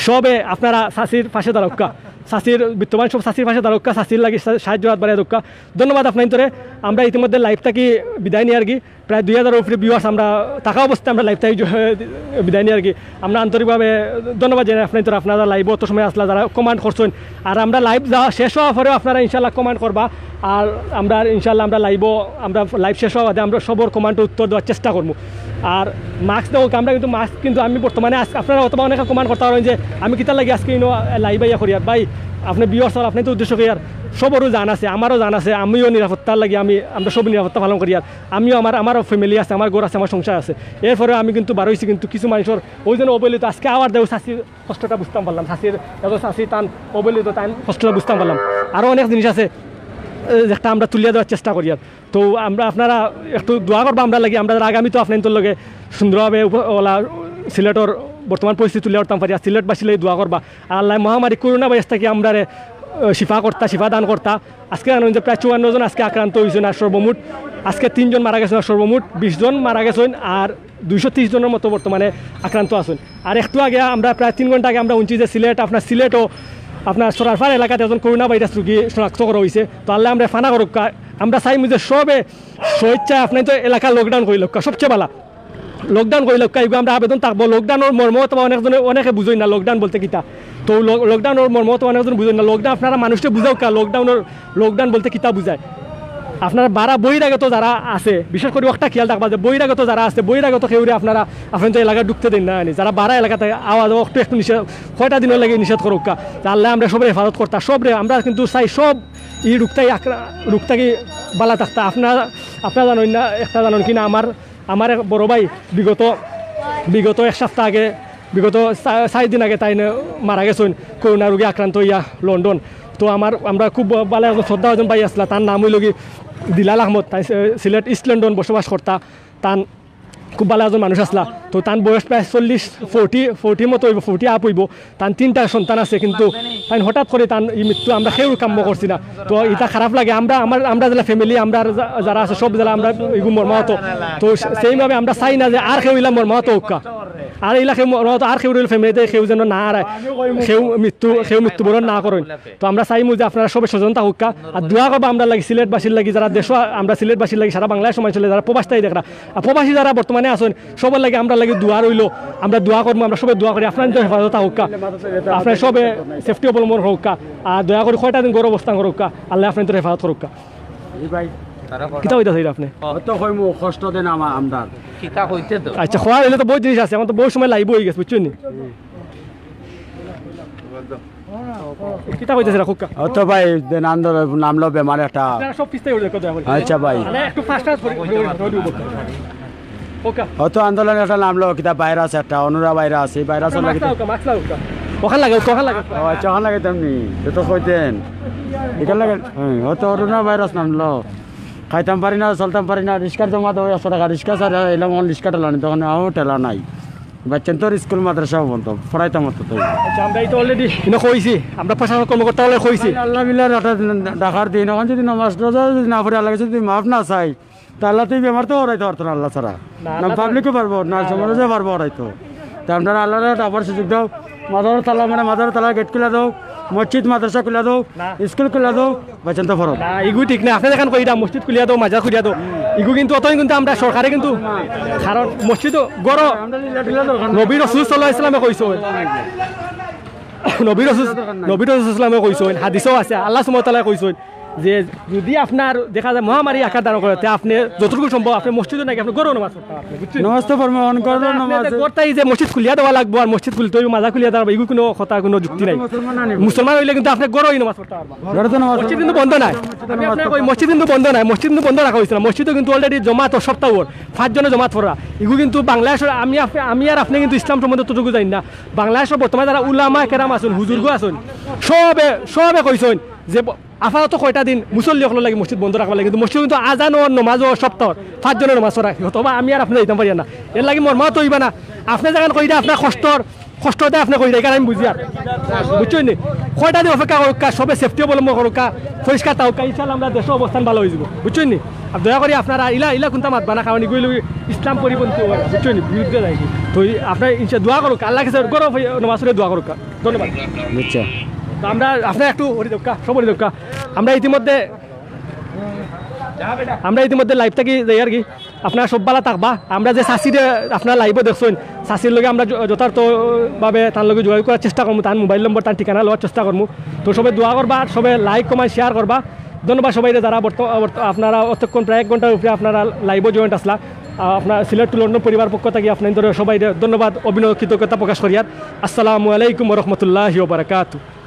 সবে আপনারা চাষির পাশে দাঁড়াক্কা, চাষির বিত্তমান সব চাষির পাশে দাঁড়াক্কা, চাষির লাগি সাহায্য হাত বাড়িয়ে দক্কা। ধন্যবাদ আপনাদের। আমরা ইতিমধ্যে লাইভ থাকি বিদায় নিয়ে আর কি প্রায় 2000 উপরে ভিউয়ার্স আমরা থাকা অবস্থায় আমরা লাইভ থাকি বিদায় নিয়ে আর কি আমরা আন্তরিকভাবে ধন্যবাদ জানাই আপনাদের। আপনারা লাইভও অত সময় আসলা যারা কমেন্ট করছেন। আর আমরা লাইভ যাওয়া শেষ হওয়ার পরেও আপনারা ইনশাল্লাহ কমেন্ট করবা। আর আমরা ইনশাল্লাহ আমরা লাইভ শেষ হওয়া বাদে আমরা সবর কমেন্টের উত্তর দেওয়ার চেষ্টা করবো। আর মাস্ক দেবো আমরা কিন্তু মাস্ক কিন্তু আমি বর্তমানে আপনারা অথবা অনেকে কমেন্ট করতে পারেন যে আমি কিতা লাগে আজকে লাইভ আইয়া করি। আর ভাই আপনি বিয়ার স্যার আপনি তো উদ্দেশ্য করি আর সবরও জান আছে, আমারও জান আছে, আমিও নিরাপত্তার লাগে আমরা সব নিরাপত্তা পালন করি। আর আমিও আমারও ফ্যামিলি আছে, আমার ঘর আছে, আমার সংসার আছে। এরপরে আমি কিন্তু বার হয়েছি কিন্তু কিছু মানুষের ওই জন্য অবহেলিত আজকে আবার দেব চাষির কষ্টটা বুঝতাম পারলাম, চাষির এত চাষি টান অবহেলিত টান কষ্টটা বুঝতাম পারলাম। আরও অনেক জিনিস আছে যেটা আমরা তুলিয়া দেওয়ার চেষ্টা করি। আর তো আমরা আপনারা একটু দোয়া করবো আমরা লাগে, আমরা আগামী তো আপনাদের লগে সুন্দরভাবে ওলা সিলেটর বর্তমান পরিস্থিতি তুলে উঠতাম পারি। আর সিলেটবাসী লাগে দোয়া করবা। আর আল্লাহ মহামারী করোনা ভাইরাস থেকে আমরা শিফা দান করতা। আজকে যে প্রায় 54 জন আজকে আক্রান্ত হয়েছেন। আর সর্বমোট আজকে 3 জন মারা গেছেন, আর সর্বমোট 20 জন মারা গেছেন। আর 230 জনের মতো বর্তমানে আক্রান্ত আছেন। আর একটু আগে আমরা প্রায় 3 ঘন্টা আগে আমরা উনছি যে সিলেটও আপনার সরারফার এলাকাতে এখন করোনা ভাইরাস রুগী শনাক্ত করা হয়েছে তো আল্লাহ আমরা ফানা করুক আমরা চাই যে সবে স্বেচ্ছায় আপনি তো এলাকা লকডাউন করে লোক সবচেয়ে ভালো লকডাউন করে লোক এগুলো আমরা আবেদন থাকবো লকডাউনের মর্ম অথবা অনেকে বুঝোই না লকডাউন বলতে কিতা তো লকডাউনের মর্ম অথবা অনেকজন বুঝোই না লকডাউন আপনারা মানুষকে বুঝাও কা লকডাউন বলতে কিতা বুঝায় আপনারা বারা বহিরাগত যারা আছে বিশেষ করে একটা খেয়াল রাখবা যে বহিরাগত যারা আছে বহিরাগত খেউরে আপনারা আপনার তো এলাকায় ঢুকতে দিন না যারা বারা এলাকাতে আওয়াজ একটু নিষেধ কয়টা দিনের লাগে নিষেধ করুক আল্লাহ আমরা সবরে হেফাজত করতাম সবরে আমরা কিন্তু চাই সব এই রুখতাকি বালা থাকতা আপনারা জানেন না একটা জানেন কিনা আমার এক বড় ভাই বিগত এক সপ্তাহ আগে বিগত 4 দিন আগে তাই মারা গেছেন করোনা রোগী আক্রান্ত হইয়া লন্ডন তো আমরা খুব ভালো একজন শ্রদ্ধা একজন ভাই আসলা তার নাম হইল কি দিলাল আহমদ তাই সিলেট ইস্ট লন্ডন বসবাস করতা তান খুব ভালো একজন মানুষ আসলা তো তার বয়স প্রায় 40 মতো হইব 40 আপ হইব তার 3টা সন্তান আছে কিন্তু তাই হঠাৎ করে তার এই মৃত্যু আমরা কেউ কাম্য করছি না তো এটা খারাপ লাগে আমরা যারা ফ্যামিলি আমরা যারা আছে সব যারা আমরা এগুলো মর্মাহত তো সেইভাবে আমরা চাই না যে আর কেউ ইলা মর্মাহত হোক আর এইলা কেউ মর্মাহত আর কেউ ফ্যামিলিতে কেউ যেন না আর কেউ মৃত্যুবরণ না করেন তো আমরা চাইমু যে আপনারা সবাই সচেতনতা হোক আর দোয়া করবো আমরা লাগি সিলেটবাসীর লাগি যারা দেশ আমরা সিলেটবাসীর লাগি সারা বাংলায় সময় চলে যারা প্রবাসী দেখরা আর প্রবাসী যারা বর্তমানে আছেন সবার লাগে আমরা লাগে দোয়া রইল আমরা দোয়া করবো আমরা সবাই দোয়া করি আপনার হেফাজত হোক আপনার সবে সেফটি অবলম্বন হোক আর দয়া করে কয়টা দিন গৌরব অবস্থান করুক আল্লাহ আপনার হেফাজত করুক কিতা হইতাছে আপনি কষ্ট দেন আমার আচ্ছা খোয়া হইলে তো বহুত জিনিস আছে আমার তো বহু সময় লাইব হয়ে গেছে বুঝছেন নি কিতা হইতাছে রাখুক তো ভাই নামলো বেমার একটা সব পিস্তাই হইলে কথা বলি আচ্ছা ভাই একটু ফাস্ট ওকে অত আন্দোলন একটা নামলো কিতা ভাইরাস একটা অনুরা ভাইরাস এই ভাইরাস লাগে ওখান লাগে আচ্ছা ওখান লাগে তেমনি তো কইতেন এখান লাগে হয়তো করোনা ভাইরাস নামলো খাইতাম পারি না চলতাম পারি না রিক্সার জমা দেবো 100 টাকা রিক্সা স্যার এলাম রিক্সা টেলা নেই তখন আমার টেলা নাই বাচ্চান তোর স্কুল মাদ্রাসাও বন্ধ পড়াইতাম তো আমরা তো অলরেডি কইছি আমরা প্রশাসন কর্মকর্তা হলে কইছি আল্লাহ বিল্লাহ ডাকার দিন এখন যদি নামাজ রোজা যদি না পড়ে আল্লাহ যদি মাফ না চাই তাহলে তুই বেমার তো ওরাইতে পারতো না আল্লাহ ছাড়া না পাবলিকও পারবো না সমাজে পারবো ওরাইতো তা আপনারা আল্লাহ আবার সুযোগ দাও মাদার তালা গেট খুলে দাও মসজিদ মাদ্রাসা খুলে দাও স্কুল খুলে দাও বাচ্চান তো ফরক এগুলো ঠিক না আপনি দেখান কইটা মসজিদ খুলিয়া দাও মাজার খুলিয়া দাও এগুলো কিন্তু অতই কিন্তু আমরা সরকারে কিন্তু কারণ মসজিদ গড় নবী রাসূল সাল্লাল্লাহু আলাইহি ওয়াসাল্লামে কইছো নবী রাসূল ইসলামে কইছেন হাদিসও আছে আল্লাহ সুবহানাহু ওয়া তাআলা কইছেন যে যদি আপনার দেখা যায় মহামারী আকার ধারণ করে আপনি যতটুকু সম্ভব আপনি মসজিদে নাকি আপনি গরো নামাজ পড়তে আপনি বুঝছেন নামাজ তো পড়বো অন করো নামাজ করতেই যে মসজিদ খুলিয়া দেওয়া লাগবে আর মসজিদ খুলতে হইব মাজা খুলিয়া দেওয়া এগুলো কোনো কথা কোনো যুক্তি নাই মুসলমান হইলে কিন্তু আপনি গরোই নামাজ পড়তে পারবেন মসজিদ কিন্তু বন্ধ নাই আমি আপনাকে কই মসজিদ কিন্তু বন্ধ নাই মসজিদ কিন্তু বন্ধ রাখা হয়েছিল মসজিদও কিন্তু অলরেডি জমাত সপ্তাহ 5 জনে জমাত পড়া এগুলো কিন্তু বাংলাদেশের আমি আর আপনি কিন্তু ইসলাম সম্বন্ধে ততটুকু জানি না বাংলাদেশের বর্তমানে যারা উলামা কেরাম আছেন হুজুরগো আছেন সবে কইছেন যে আপাতত কয়টা দিন মুসল্লি সকল লাগে মসজিদ বন্ধ রাখবা লাগে কিন্তু মসজিদ কিন্তু আজান ও নমাজ ও সপ্তাহ 5 জনের নমাজ পড়া অথবা আমি আর আপনি যাইতাম পারি না এর লাগে মোর মাও তো হইবা না আপনি যেখানে কইরা আপনার কষ্টতে আপনি কইরা এখানে আমি বুঝি আর বুঝছেন নি কয়টা দিন অপেক্ষা করুক সবে সেফটি অবলম্বন করুক পরিষ্কার থাকুক ইনশাআল্লাহ আমরা দেশের অবস্থান ভালো হয়ে যাব বুঝছেন নি আর দয়া করে আপনারা ইলা কোনটা মাতবা না কারণ এগুলো ইসলাম পরিপন্থী হয় বুঝছেন নি বিরুদ্ধে যায় তো আপনার ইনশাআল্লাহ দোয়া করুক আল্লাহ কাছে গরব নমাজ পড়ে দোয়া করুক ধন্যবাদ আচ্ছা তো আমরা আপনার একটু সব আমরা ইতিমধ্যে লাইভ থাকি যাই আর কি আপনারা সব ভালো থাকবা আমরা যে চাষিরে আপনারা লাইভও দেখছেন চাষির লগে আমরা যথার্থভাবে তার লগে যোগাযোগ করার চেষ্টা করবো তার মোবাইল নম্বর তার ঠিকানা লওয়ার চেষ্টা করবো তো সবাই দোয়া করবা সবাই লাইক কমেন্ট শেয়ার করবা ধন্যবাদ সবাই যারা আপনারা অতক্ষণ প্রায় 1 ঘন্টার উপরে আপনারা লাইভও জয়েন্ট আসলা আপনার সিলেট টু লন্ডন পরিবার পক্ষ থেকে আপনাদের সবাই ধন্যবাদ অভিনয় কৃতজ্ঞতা প্রকাশ করিয়ার আসসালামু আলাইকুম ওয়া রাহমাতুল্লাহি ওয়া বারাকাতুহু।